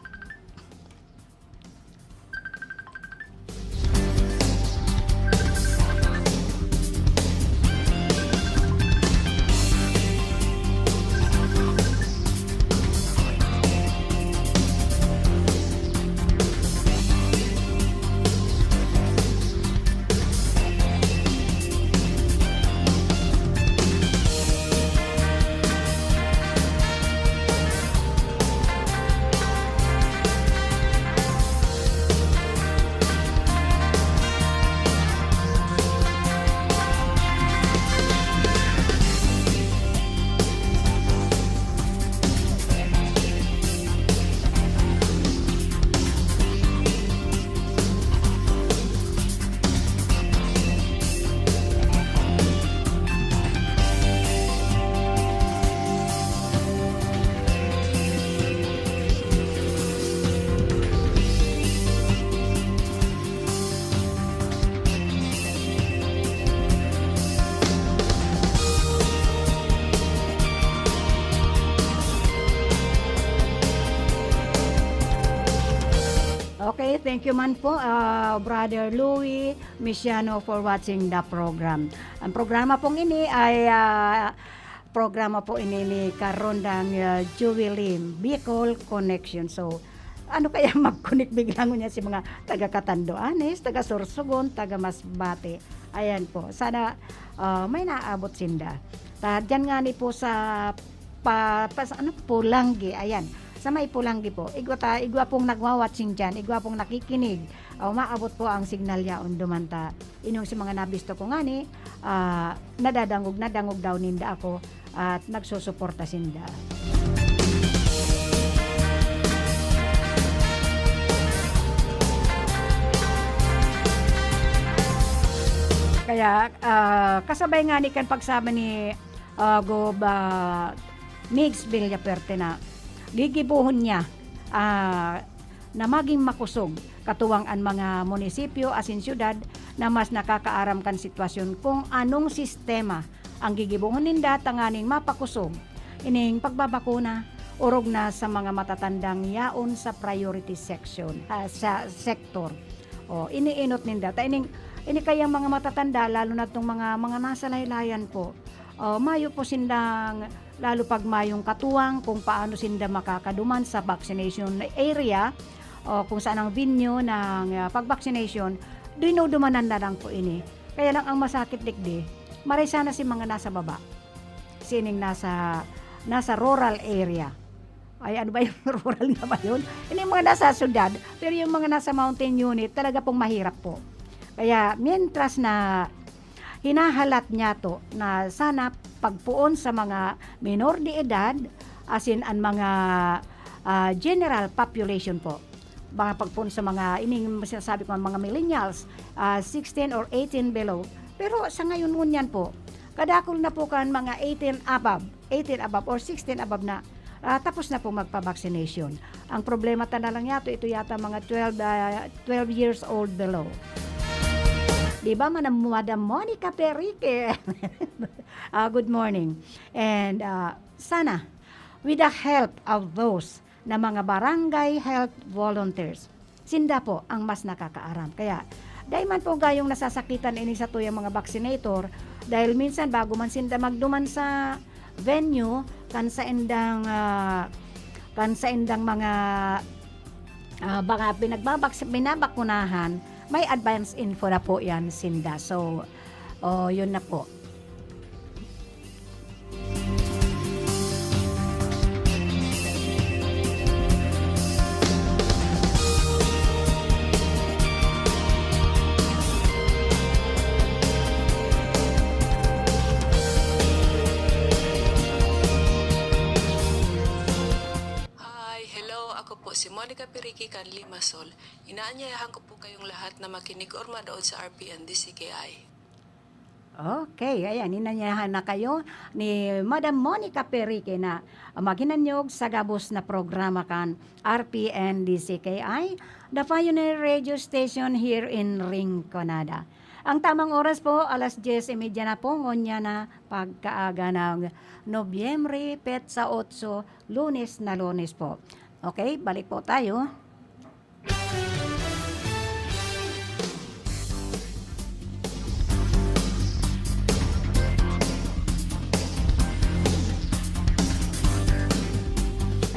okay, thank you man po, Brother Louie Misiano for watching the program. Ang programa pong ini ay programa po ini ni Karondang Juwilim, Bicol Connection. So, ano kaya mag-connect biglang niya si mga taga Catanduanes, taga Sorsogon, taga Masbate. Ayan po, sana may naabot sinda. Diyan nga ni po sa Pulanggi, ayan. sa may Pulanggi po. Igwa pong nagwa-watching dyan, igwa pong nakikinig. Maabot po ang signal yaon dumanta. Inong si mga nabisto ko nga ni, nadadangog daw ninda ako at nagsusuporta sinda. Kaya kasabay nga ni kan pagsama ni Migs Villaperte na gigibuhon niya na maging makusog katuwang ang mga munisipyo asin syudad na mas nakakaaram kan sitwasyon kung anong sistema ang gigibuhon ninda tanganing mapakusog ining pagbabakuna urog na sa mga matatandang yaon sa priority section sa sector. Iniinot ninda ta ini kayang mga matatanda lalo na tong mga nasa laylayan po. Mayo po sindang lalo pag mayong katuwang kung paano sinda makakaduman sa vaccination area o kung saan ang venue ng pag-vaccination, dinudumanan na lang po ini. Kaya lang ang masakit digdi, maray sana si mga nasa baba. Sining nasa rural area. Ay ano ba yung rural nga ba yun? Ini mga nasa syudad, pero yung mga nasa mountain unit talaga pong mahirap po. Kaya mientras na hinahalat niya to na sana pagpuon sa mga minor de edad asin ang mga general population po. Mga pagpuon sa mga ining sinasabi ko mga millennials 16 or 18 below. Pero sa ngayon ngunyan po, kadakol na po kan mga 18 above or 16 above na tapos na po magpa-vaccination. Ang problema ta na lang ito yata mga 12 years old below. Diba, Madam Monica Perique? Good morning. And sana, with the help of those na mga barangay health volunteers, sinda po ang mas nakakaaram. Kaya, dahil man po gayong nasasakitan ini sa tuyang mga vaccinator, dahil minsan bago man sinda magduman sa venue, kan sa indang mga baka binabakunahan, may advance info na po yan sinda. So, yun na po. Si Monica Perique kan Limassol, inaanyayahan ko po kayong lahat na makinig or manood sa RPN DCKI. Okay, ayan, inanyayahan na kayo ni Madam Monica Perique na maginanyog sa gabos na programa kan RPN DCKI, the pioneer radio station here in Rinconada. Ang tamang oras po, 10:30 na po, ngonya na pagkaaga ng Nobyembre, Petsa 8, Lunes na Lunes po. Okay, balik po tayo.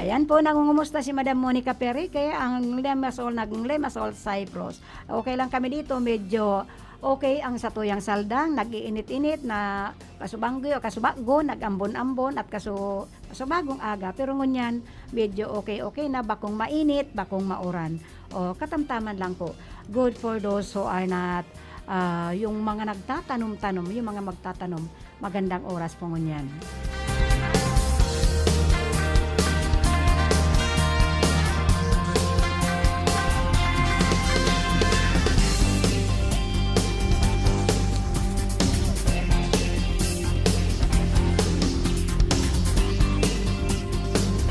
Ayan po, nangungumusta si Madam Monica Perique, ang Limassol Cyprus. Okay lang kami dito, medyo okay ang satuyang saldang, nag-iinit-init na kasubago, nag-ambon-ambon at kasubagong aga. Pero ngunyan, medyo okay na, bakong mainit, bakong mauran. Katamtaman lang po. Good for those who are not, yung mga nagtatanom-tanom, yung mga magtatanom, magandang oras po ngunyan.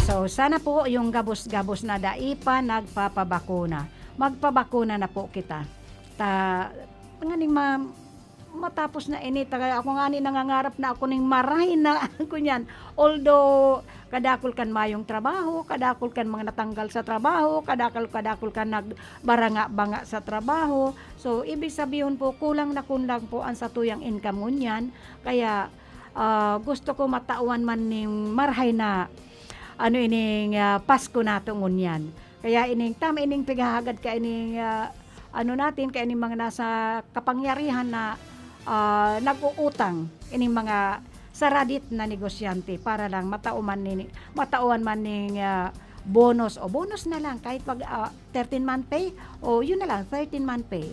So, sana po yung gabos-gabos na daipa nagpapabakuna. Magpabakuna na po kita. Nganing matapos na ini, ako nga ni nangangarap na ako ning marahin na ako niyan. Although, kadakol kan mayong trabaho, kadakol kan mga natanggal sa trabaho, kadakol kan nagbaranga-banga sa trabaho. So, ibig sabihin po, kulang po ang satuyang income ngunyan. Kaya, gusto ko matauan man ning marahay na ining Pasko nato ngunyan. Kaya ining pigahagad ka ining natin ka ining mga nasa kapangyarihan na nag-uutang ining mga saradit na negosyante para lang matauan man ning bonus o bonus na lang kahit pag 13-month pay o yun na lang 13-month pay.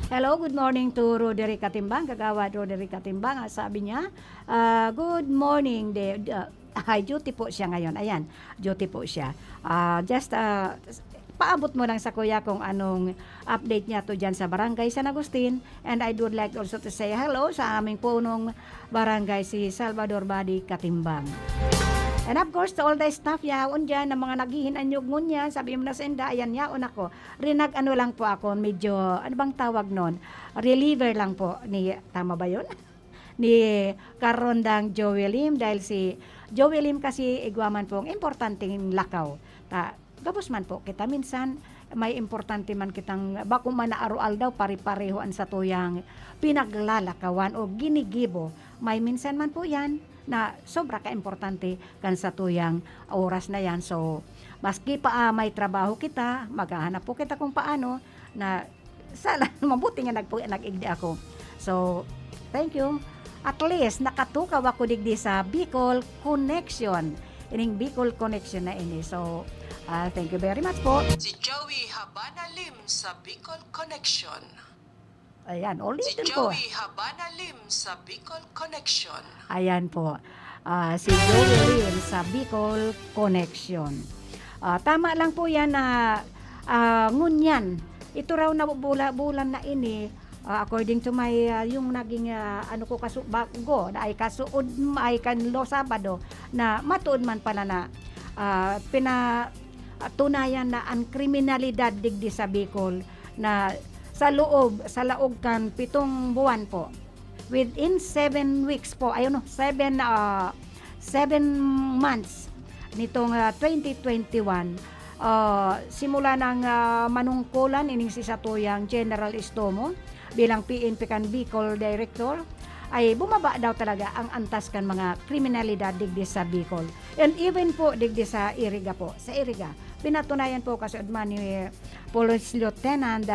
Hello, good morning to Roderick Katimbang, kagawad Roderick Katimbang. Sabi niya, good morning, hi, duty po siya ngayon. Ayan, duty po siya. Just paabot mo lang sa kuya kung anong update niya to dyan sa Barangay San Agustin. And I would like also to say hello sa aming punong barangay, si Salvador Badi Katimbang. And of course, to all the staff yaon dyan, na mga naghihinanyog ngunya, sabi mo na senda, ayan yaon ako. Ano lang po ako, medyo, ano bang tawag nun? Reliever lang po ni, tama ba yun? Ni Karondang Joey Lim, dahil si Joey Lim kasi igwaman po ang importanteng lakaw. Gabos man po kita, minsan may importante man kitang, bako man na arual daw, pari-parehoan sa tuyang pinaglalakawan o ginigibo. May minsan man po yan, na sobra ka-importante kan sa tuyang oras na yan. So, maski pa may trabaho kita, maghahanap po kita kung paano na sala, mabuti nga nag-igdi ako. So, thank you. At least, nakatukaw ako digdi sa Bicol Connection. Ining Bicol Connection na ini. So, thank you very much po. Si Joey Habana Lim sa Bicol Connection. Ayan, Si ulitin po. Joey Habana Lim sa Bicol Connection. Ayan po. Si Joey Lim sa Bicol Connection. Tama lang po yan na ngunyan. Ito raw na bulan na ini, according to my yung naging ano ko bago na ay kasuod ay kanlo Sabado na matuod man pala na tunayan na ang kriminalidad digdi sa Bicol na sa laog kan 7 buwan po. Within 7 weeks po, 7 months nitong 2021, simula ng manungkulan ining si Satuyang General Estomo bilang PNP kan Bicol Director, ay bumaba daw talaga ang antas kan mga kriminalidad digdi sa Bicol. And even po digdi sa Iriga po. Sa Iriga, pinatunayan po kasi udman ni Police Lieutenant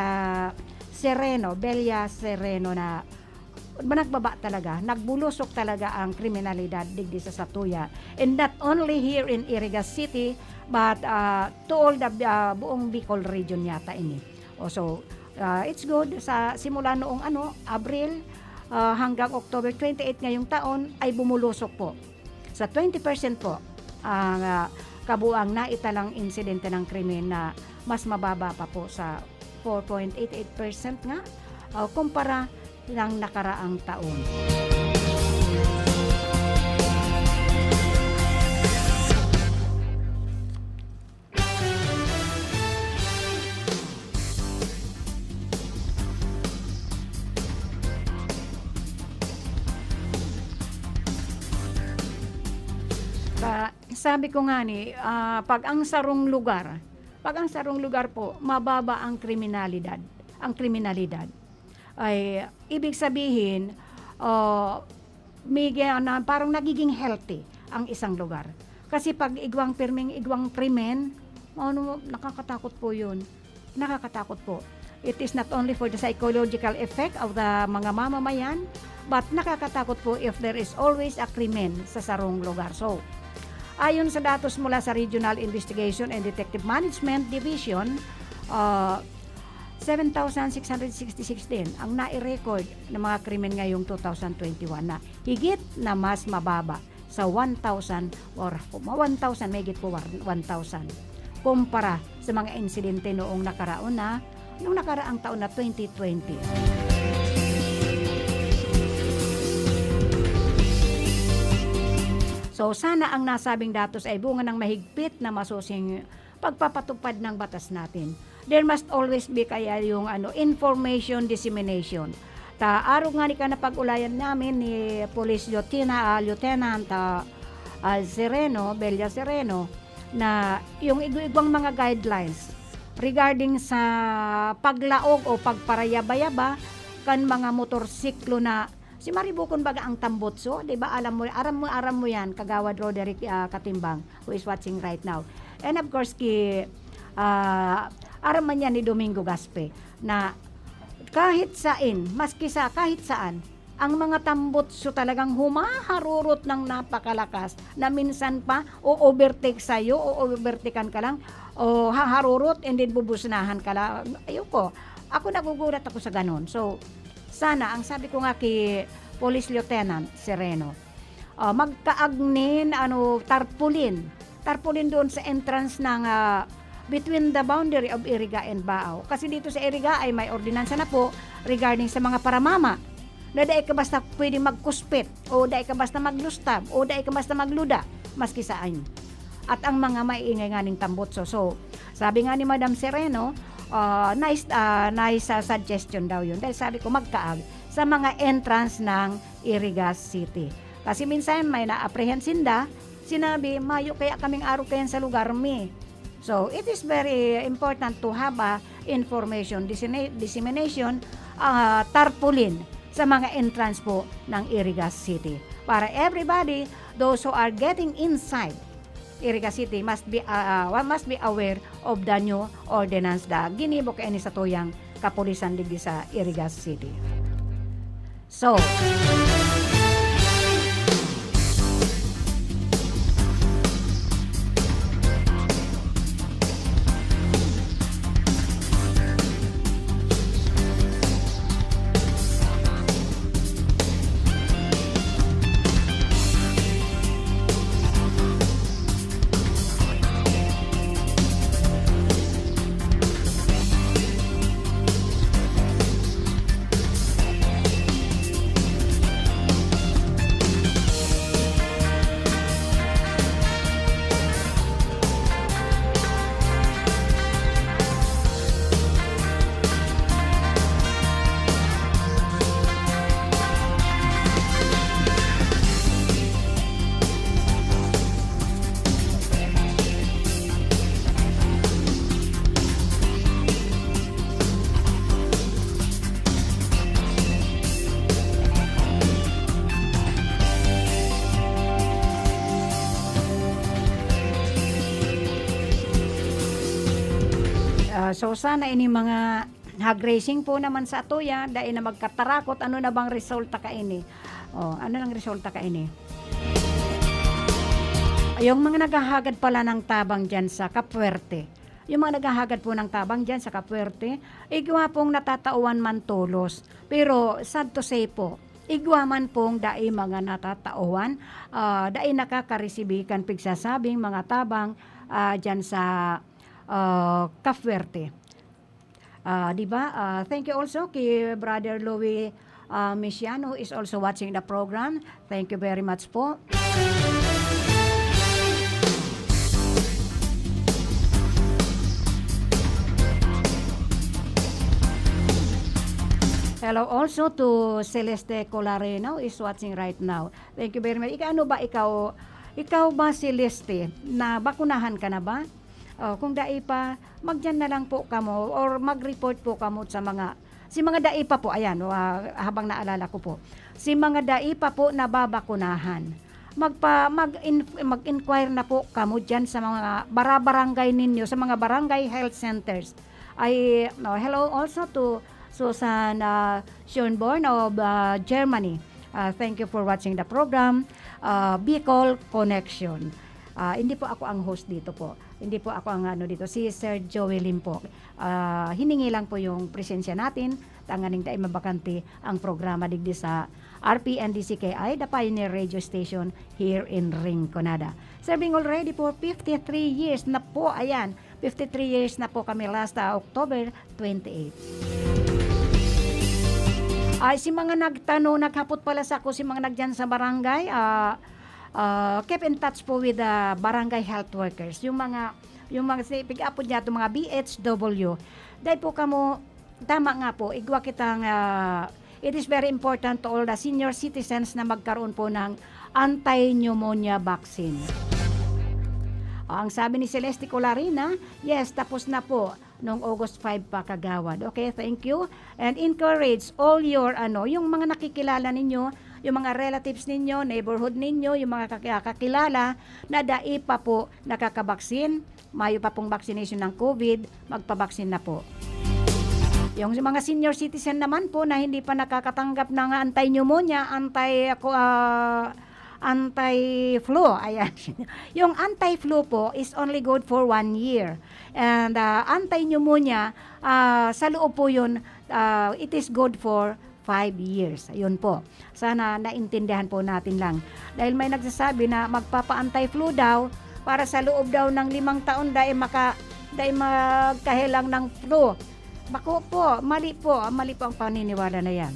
Sereno, Belia Sereno na nagbaba talaga, nagbulusok talaga ang kriminalidad digdi sa Satuya. And not only here in Iriga City, but to all the buong Bicol region yata ini. So, it's good. Sa simula noong Abril hanggang October 28 ngayong taon ay bumulusok po. Sa 20% po ang kabuang naitalang insidente ng krimen na mas mababa pa po sa 4.88% nga kumpara ng nakaraang taon. Sabi ko nga ni, pag ang sarong lugar po, mababa ang kriminalidad. Ay ibig sabihin parang nagiging healthy ang isang lugar. Kasi pag igwang krimen, nakakatakot po yun. Nakakatakot po. It is not only for the psychological effect of the mga mamamayan, but nakakatakot po if there is always a krimen sa sarong lugar. So, ayon sa datos mula sa Regional Investigation and Detective Management Division, 7,666 din ang nai-record ng mga krimen ngayong 2021 na higit na mas mababa sa 1,000 or 1,000, may higit po 1,000 kumpara sa mga insidente noong nakaraang taon na 2020. So sana ang nasabing datos ay bunga ng mahigpit na masusing pagpapatupad ng batas natin. There must always be kaya yung information dissemination. Araw nga ni ka na pag-ulayan namin ni Police Lieutenant Sereno, Belia Sereno, na yung igwang mga guidelines regarding sa paglaog o pagparayaba-yaba kan mga motorsiklo na si Maribukon baga ang tambutso, 'di ba? Aram mo yan, kagawad Roderick Katimbang who is watching right now. And of course aram man yan ni Domingo Gaspe na kahit saan ang mga tambutso talagang humaharurot ng napakalakas na minsan pa o-overtake sa'yo o overtakean ka lang o haharurot and then bubusnahan ka lang. Ayoko. Ako nagugulat ako sa ganun. So, sana, ang sabi ko nga kay Police Lieutenant Sereno, magkaagnin, tarpaulin doon sa entrance ng between the boundary of Iriga and Baaw. Kasi dito sa Iriga ay may ordinansa na po regarding sa mga paramama. Na dahil ka basta pwede magkuspit, o dahil ka basta maglustab, o dahil ka basta magluda, maski saan. At ang mga maiingay nga ng tambutso. So, sabi nga ni Madam Sereno, nice suggestion daw yun. Dahil sabi ko, magkaag sa mga entrance ng Iriga City. Kasi minsan may na-apprehensin sinabi, mayo kaya kaming araw kayan sa lugar mi. So, it is very important to have information dissemination, tarpaulin sa mga entrance po ng Iriga City. Para everybody, those who are getting inside Iriga City must be aware of the new ordinance da ginibok kay sa tuyang kapulisan digdi sa Iriga City. So, so sana ini mga hog racing po naman sa atoya dahil na magkatarakot ano na bang resulta ka ini. Ano lang resulta ka ini? Yung mga naghahagad pala ng tabang dyan sa Capuerte. Yung mga naghahagad po ng tabang dyan sa Capuerte, igwa pong natatauan man tulos. Pero sad to say po, igwa man pong dai mga natatauan, dai nakakaresibikan pigsasabing mga tabang dyan sa Capuerte. Diba? Thank you also kay Brother Louie Misiano is also watching the program. Thank you very much po. Hello also to Celeste Colareno is watching right now. Thank you very much. Ano ba ikaw ba Celeste, na bakunahan ka na ba? Kung dai pa, magdyan na lang po kamo or mag-report po kamo sa mga dai pa po, ayan, habang naalala ko po. Si mga dai pa po nababakunahan. Mag-inquire na po kamo dyan sa mga barangay ninyo, sa mga barangay health centers. Hello also to Susan Schoenborn of Germany. Thank you for watching the program. Bicol Connection. Hindi po ako ang host dito po. Hindi po ako ang dito. Si Sir Joey Lim po. Hiningi lang po yung presensya natin. Tanganing dahil mabakante ang programa digdi sa RPNDCKI, the Pioneer Radio Station here in Rinconada. Serving already for 53 years na po. Ayan, 53 years na po kami last October 28. Si mga naghapot pala sa ako, si mga nagdyan sa barangay, keep in touch po with the barangay health workers. Yung mga pick-up niya, itong mga BHW. Dahil po kamo, tama nga po, igwa kitang, it is very important to all the senior citizens na magkaroon po ng anti-pneumonia vaccine. Ang sabi ni Celeste Colarina, yes, tapos na po noong August 5 pa kagawad. Okay, thank you. And encourage all your, yung mga nakikilala ninyo, yung mga relatives ninyo, neighborhood ninyo, yung mga kakilala na dai pa po nakakabaksin, mayo pa pong vaccination ng COVID, magpabaksin na po. Yung mga senior citizen naman po na hindi pa nakakatanggap ng anti-pneumonia, anti-flu. Ayan. Yung anti-flu po is only good for 1 year. And anti-pneumonia, sa loob po yun, it is good for 5 years. Ayun po. Sana naintindihan po natin lang. Dahil may nagsasabi na magpapa-anti-flu daw para sa loob daw ng 5 taon dahil magkahilang ng flu. Bako po, mali po ang paniniwala na yan.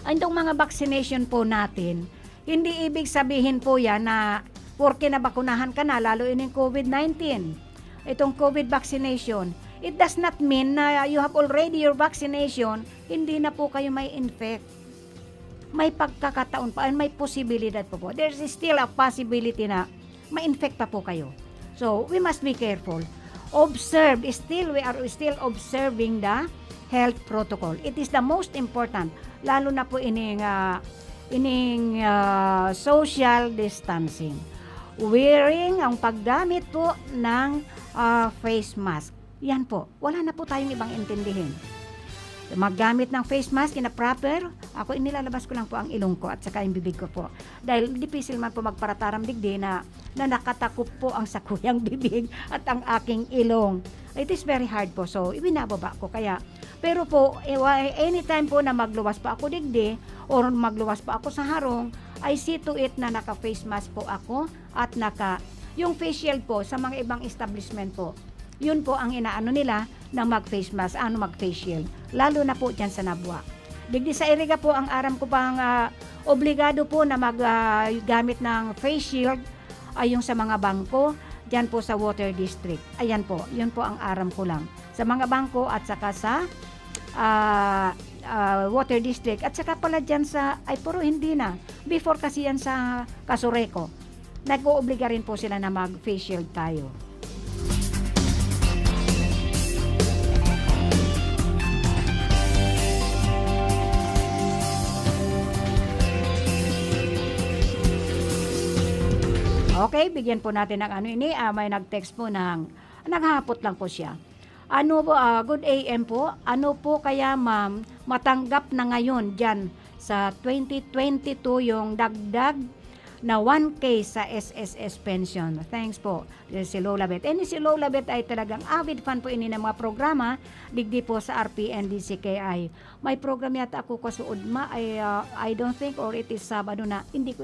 Itong mga vaccination po natin, hindi ibig sabihin po yan na porke nabakunahan ka na, lalo in COVID-19. Itong COVID vaccination, it does not mean na you have already your vaccination, hindi na po kayo may infect. May pagkakataon pa, may posibilidad po. There's still a possibility na ma-infect pa po kayo. So, we must be careful. We are still observing the health protocol. It is the most important, lalo na po ining social distancing. Wearing ang paggamit po ng face mask. Yan po, wala na po tayong ibang intindihin. Maggamit ng face mask in a proper, ako inilalabas ko lang po ang ilong ko at saka yung bibig ko po. Dahil difficile man po magparataram digdi na nakatakop po ang sakuyang bibig at ang aking ilong. It is very hard po, so ibinababa ko kaya. Pero po, anytime po na magluwas pa ako digdi or magluwas pa ako sa harong, I see to it na naka-face mask po ako at yung facial po sa mga ibang establishment po. Yun po ang inaano nila na mag-face mask, mag-facial. Lalo na po dyan sa Nabwa. Digdi sa Iriga po, ang aram ko pang obligado po na maggamit ng face shield ay yung sa mga bangko, dyan po sa Water District. Ayan po, yun po ang aram ko lang. Sa mga bangko at saka sa Water District. At saka pala dyan sa, puro hindi na. Before kasi yan sa Kasureko. Nag-oobliga rin po sila na mag-face shield tayo. Okay, bigyan po natin ng may nag-text po naghahapot lang po siya. Good AM po, ano po kaya ma'am, matanggap na ngayon dyan sa 2022 yung dagdag na 1K sa SSS pension. Thanks po, si Lola Beth. Si Lola Beth ay talagang avid fan po ini ng mga programa, digdi po sa RPNDCKI. May program yata ako kasuod I don't think or it is Sabado na, hindi ko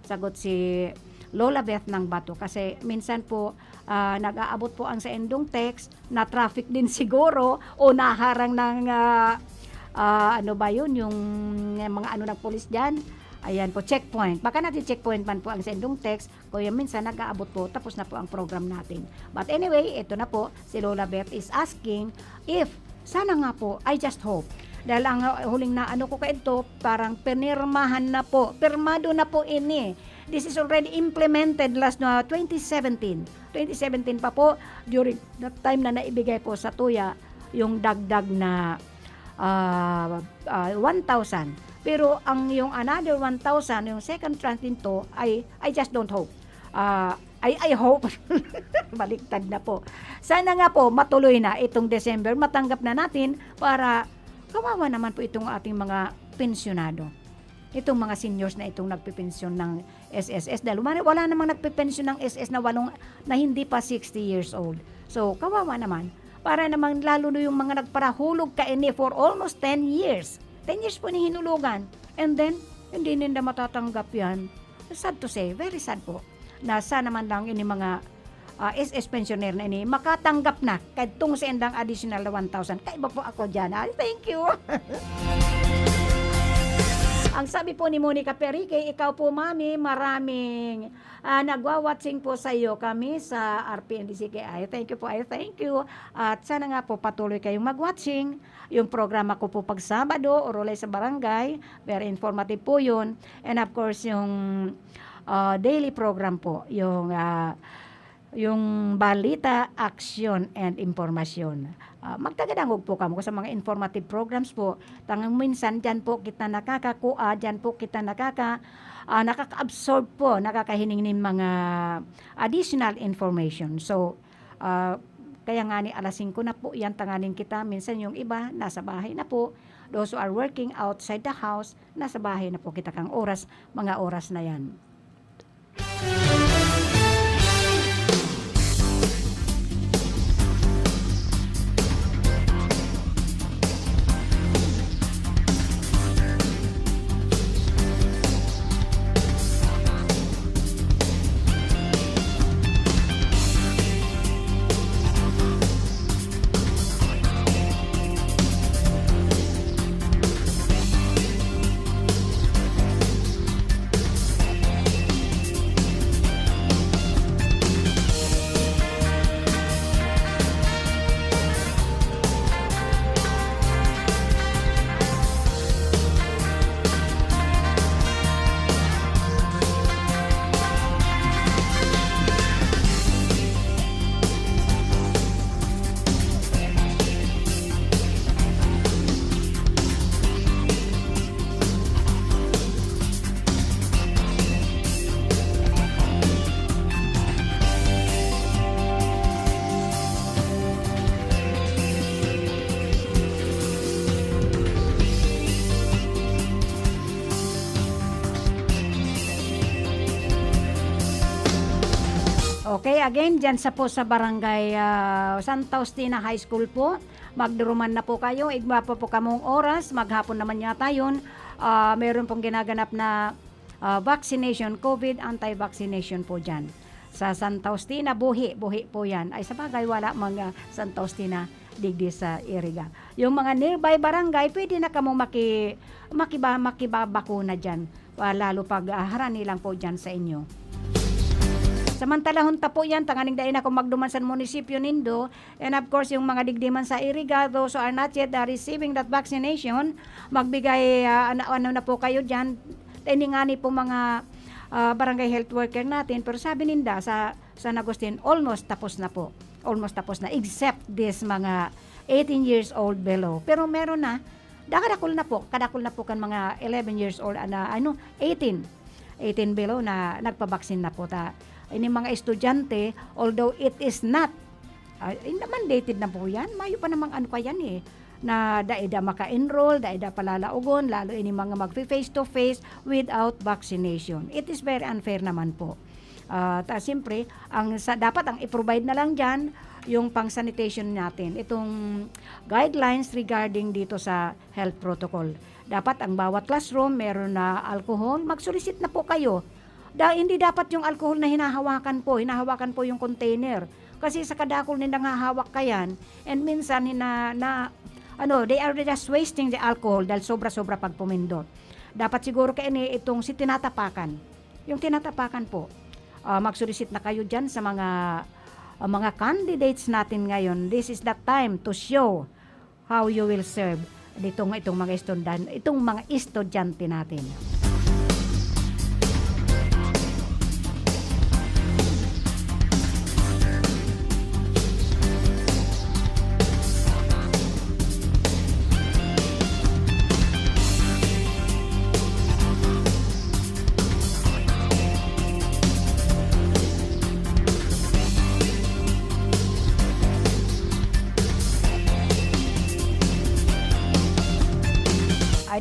sagot si Lola Beth ng Bato kasi minsan po nag-aabot po ang sa endong text na traffic din siguro o naharang ng yung mga ng pulis diyan. Ayan po, checkpoint. Baka natin checkpoint man po ang sa endong text kaya minsan nag-aabot po tapos na po ang program natin. But anyway, ito na po si Lola Beth is asking if sana nga po, I just hope dahil ang huling na ko kaito parang pirmado na po ini. This is already implemented last 2017 pa po during that time na naibigay po sa tuya yung dagdag na 1,000. Pero ang yung another 1,000 yung second tranche nito I just don't hope. I hope baliktad na po. Sana nga po matuloy na itong December, matanggap na natin para kawawa naman po itong ating mga pensyonado. Itong mga seniors na itong nagpipensyon ng SSS dahil wala namang nagpipensyon ng SS na hindi pa 60 years old. So, kawawa naman. Para namang lalo na yung mga nagparahulog kaini for almost 10 years. 10 years po ni hinulugan. And then, hindi nila matatanggap yan. Sad to say, very sad po. Na sana man lang ini mga SS pensioner na ini makatanggap na kahit tung sa endang additional 1,000. Kaiba po ako dyan. Thank you. Ang sabi po ni Monica Perique, ikaw po mami, maraming nagwa-watching po sa iyo kami sa RPNDCKI. Thank you po, thank you. At sana nga po patuloy kayong mag-watching. Yung programa ko po pag Sabado, Orolay sa Barangay, very informative po yun. And of course, yung daily program po, yung balita, action, and informasyon. Magtagadangog po kamo sa mga informative programs po. Tangang minsan dyan po kita nakakakuha, dyan po kita nakaka-absorb po, nakakahining ng mga additional information. So, Kaya nga ni alas 5 na po yan tanganin kita. Minsan yung iba nasa bahay na po. Those who are working outside the house, nasa bahay na po kita kang oras, mga oras na yan. Okay, again, dyan sa barangay Santa Justina High School po. Magduruman na po kayo. Igba po kamong oras. Maghapon naman yata yun. Meron pong ginaganap na vaccination, COVID anti-vaccination po dyan. Sa Santa Justina, buhi po yan. Ay sa bagay, wala mga Santa Justina digdi sa Iriga. Yung mga nearby barangay, pwede na kamong makibabakuna dyan. Lalo pag harani lang po dyan sa inyo. Samantalahon ta po yan, tanganing dain ako magduman sa munisipyo nindo. And of course, yung mga digdiman sa Iriga, those who are not yet receiving that vaccination, magbigay, ano na po kayo dyan. Tiningani po mga barangay health worker natin. Pero sabi ninda sa San Agustin, almost tapos na po. Almost tapos na, except this mga 18 years old below. Pero meron na, kadakul na po kan mga 11 years old, 18 below na nagpabaksin na po ta. Ini mga estudyante, although it is not mandated na po yan, mayo pa namang ano pa yan na daida maka-enroll, daida palalaugon, lalo ini mga mag-face to face without vaccination. It is very unfair naman po. Siyempre, dapat ang i-provide na lang dyan yung pang-sanitation natin, itong guidelines regarding dito sa health protocol. Dapat ang bawat classroom meron na alcohol, mag-solicit na po kayo. Hindi dapat yung alcohol na hinahawakan po yung container. Kasi sa kadakol nilang hahawak kayan, and minsan they are just wasting the alcohol dahil sobra-sobra pag pumindot. Dapat siguro itong tinatapakan. Yung tinatapakan po, magsolicit na kayo dyan sa mga candidates natin ngayon. This is the time to show how you will serve itong mga estudyante natin.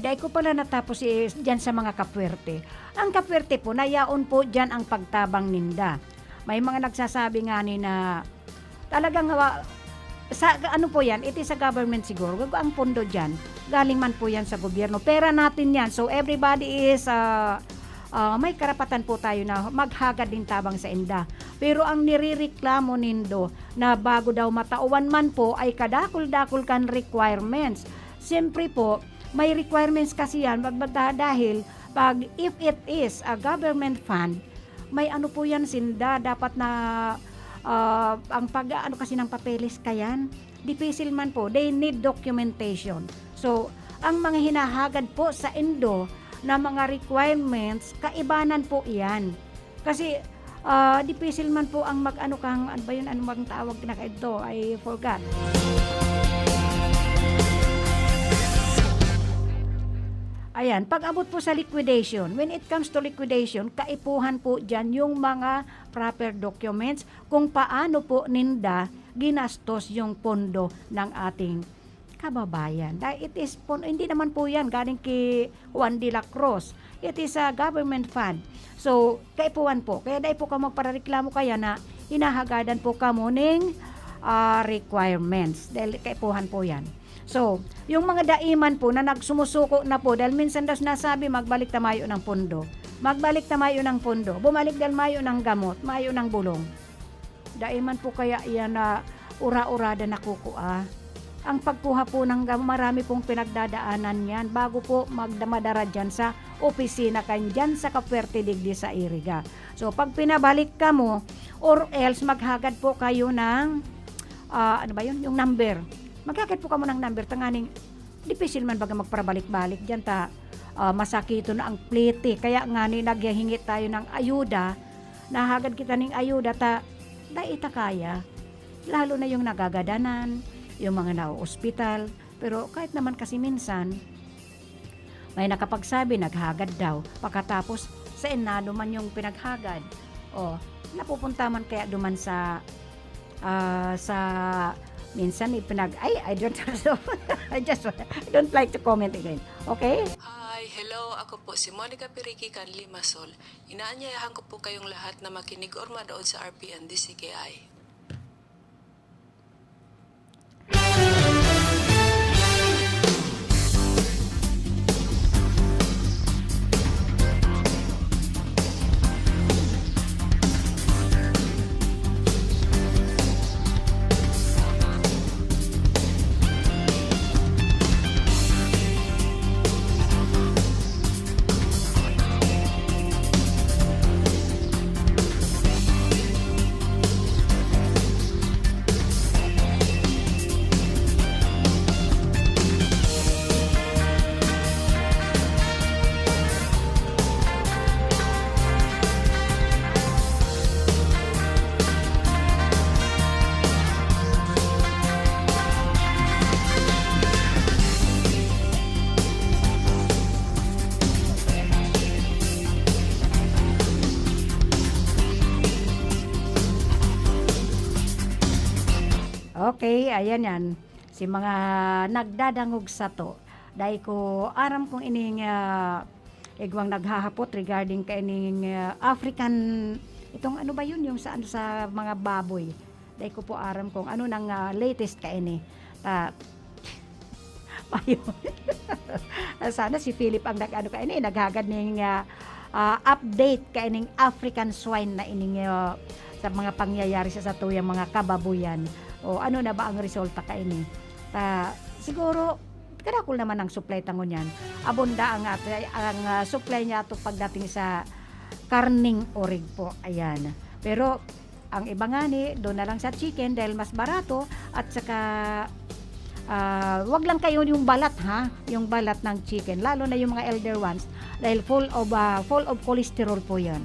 Dahil ko pala natapos dyan sa mga Kapwerte. Ang Kapwerte po, nayaon po dyan ang pagtabang ninda. May mga nagsasabi nga na talagang po yan, it is a government siguro. Ang pondo dyan, galing man po yan sa gobyerno. Pera natin yan. So everybody is, may karapatan po tayo na maghagad din tabang sa inda. Pero ang nirireklamo nindo na bago daw matauan man po ay kadakul-dakul kan requirements. Siyempre po, may requirements kasi yan dahil if it is a government fund, may ano po yan sinda, dapat na ang kasi ng papeles kayan, difficile man po, they need documentation. So, ang mga hinahagad po sa Indo na mga requirements, kaibanan po yan. Kasi difficile man po ang ano bang tawag na ito, I forgot. Ayan, pag abot po sa liquidation, when it comes to liquidation, kaipuhan po dyan yung mga proper documents kung paano po ninda ginastos yung pondo ng ating kababayan. Dahil it is, hindi naman po yan galing kay Juan de la Cruz. It is a government fund. So, kaipuhan po. Kaya dahil po ka magparareklamo kaya na hinahagadan po ka mo ng requirements. Dahil kaipuhan po yan. So, yung mga daiman po na nagsumusuko na po dahil minsan daw nasabi magbalik tamayo ng pondo. Magbalik tamayo ng pondo. Bumalik dahil mayo ng gamot, mayo ng bulong. Daiman po kaya yan na ura-urada na kukua. Ang pagkuha po ng gamot, marami pong pinagdadaanan yan bago po magdamadara dyan sa opisina kan dyan sa Kapuerte Digdi sa Iriga. So, pag pinabalik ka mo or else maghagad po kayo ng ano ba yun? Yung number. Magkakit po ka mo ng number, tanganing, dipisil man baga magparabalik-balik dyan, masakito na ang plete, kaya nga ni naghihingit tayo ng ayuda, nahagad kita ng ayuda, daita kaya, lalo na yung nagagadanan, yung mga na-ospital, pero kahit naman kasi minsan, may nakapagsabi, naghagad daw, pagkatapos sa Senado man yung pinaghagad, napupunta man kaya duman sa minsan I don't know. I don't like to comment again. Okay? Hi, hello. Ako po si Monica Piriki Canli Masol. Inaanyayahan ko po kayong lahat na makinig or manood sa RPN DCKI. Okay, ayan yan. Si mga nagdadangog sa to. Dahil ko aram kong ining igwang naghahapot regarding kaining African, itong ano ba yun, yung sa mga baboy. Dahil ko po aram kong ano nang latest kaini. Ayun. Sana si Philip ang naghagad ning update kaining African swine na ining sa mga pangyayari sa tuyang mga kababuyan. O ano na ba ang resulta kaini? Siguro kadakol naman ang supply tangon yan. Abunda ang supply niya to pagdating sa karning orig po. Ayan. Pero ang iba nga ni doon na lang sa chicken dahil mas barato at saka wag lang kayo yung balat ha, yung balat ng chicken lalo na yung mga elder ones dahil full of cholesterol po yan.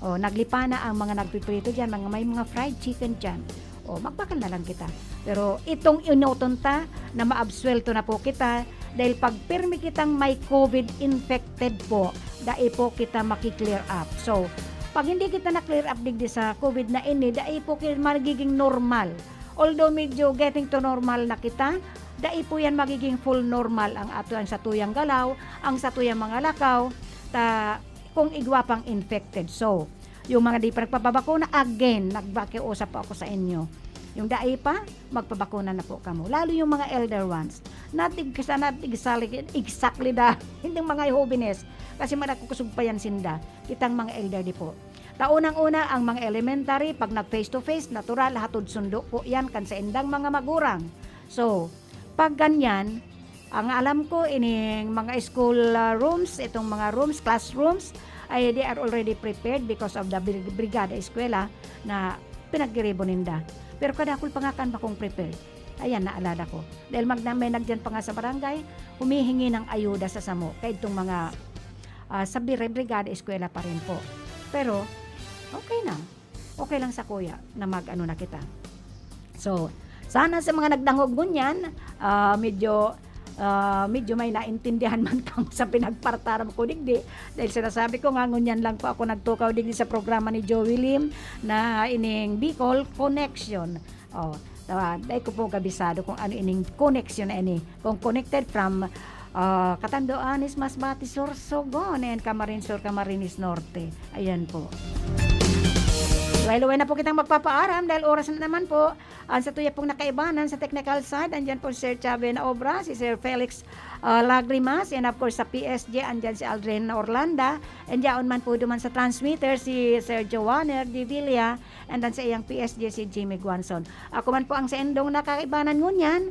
O naglipa na ang mga nagpiprito diyan, may mga fried chicken diyan. O magbakal na lang kita. Pero itong inutunta na maabswelto na po kita dahil pag pirmi kitang may COVID infected po, dai po kita maki-clear up. So, pag hindi kita na-clear up digdi sa COVID na ini, dai po kita magiging normal. Although medyo getting to normal na kita, dai po yan magiging full normal ang ato ang satuyang galaw, ang satuyang mga lakaw, kung igwa pang infected. So, yung mga di pa nagpapabakuna, again, nagbakiusap po ako sa inyo. Yung dai pa, magpabakuna na po kamo. Lalo yung mga elder ones. Exactly da. Hindi mga hobbiness. Kasi manakukusog pa yan sinda. Kitang mga elderly po. Taunang-una, ang mga elementary, pag nag-face-to-face, natural, hatod sundo po yan kan sa indang mga magurang. So, pag ganyan, ang alam ko, ining mga school rooms, itong mga rooms, classrooms, ay they are already prepared because of the brigada eskwela na pinag-giribo ninda. Pero kadakol pa nga kan bakong prepared. Ayan, naalala ko. Dahil may nagdyan pa nga sa barangay, humihingi ng ayuda sa samo. Kaya itong mga sa brigada eskwela pa rin po. Pero, okay na. Okay lang sa kuya na mag-ano na kita. So, sana sa mga nagdangog ngunyan, medyo medyo may naintindihan man kang sa pinagpartaram ko digdi. Dahil sinasabi ko nga, ngunyan lang po ako nagtukaw digdi sa programa ni Joey Lim na ining Bicol Connection. Dahil ko po kabisado kung ano ining connection na ini. Kung connected from Catanduanes, Masbate, Sorsogon, and Camarines Sur, Camarines Norte. Ayan po. Luway na po kitang magpapaaram dahil oras na naman po. Sa tuya pong nakaibanan sa technical side, andyan po si Sir Chavin Obra, si Sir Felix Lagrimas, and of course sa PSG, andyan si Aldrin Orlanda, and yaon man po duman sa transmitter si Sir Joanner Di Villa, and dan sa iyang PSG si Jimmy Guanson. Ako man po ang sa endong nakaibanan ngunyan,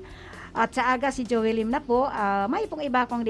at sa aga si Joey Lim na po, may pong iba kong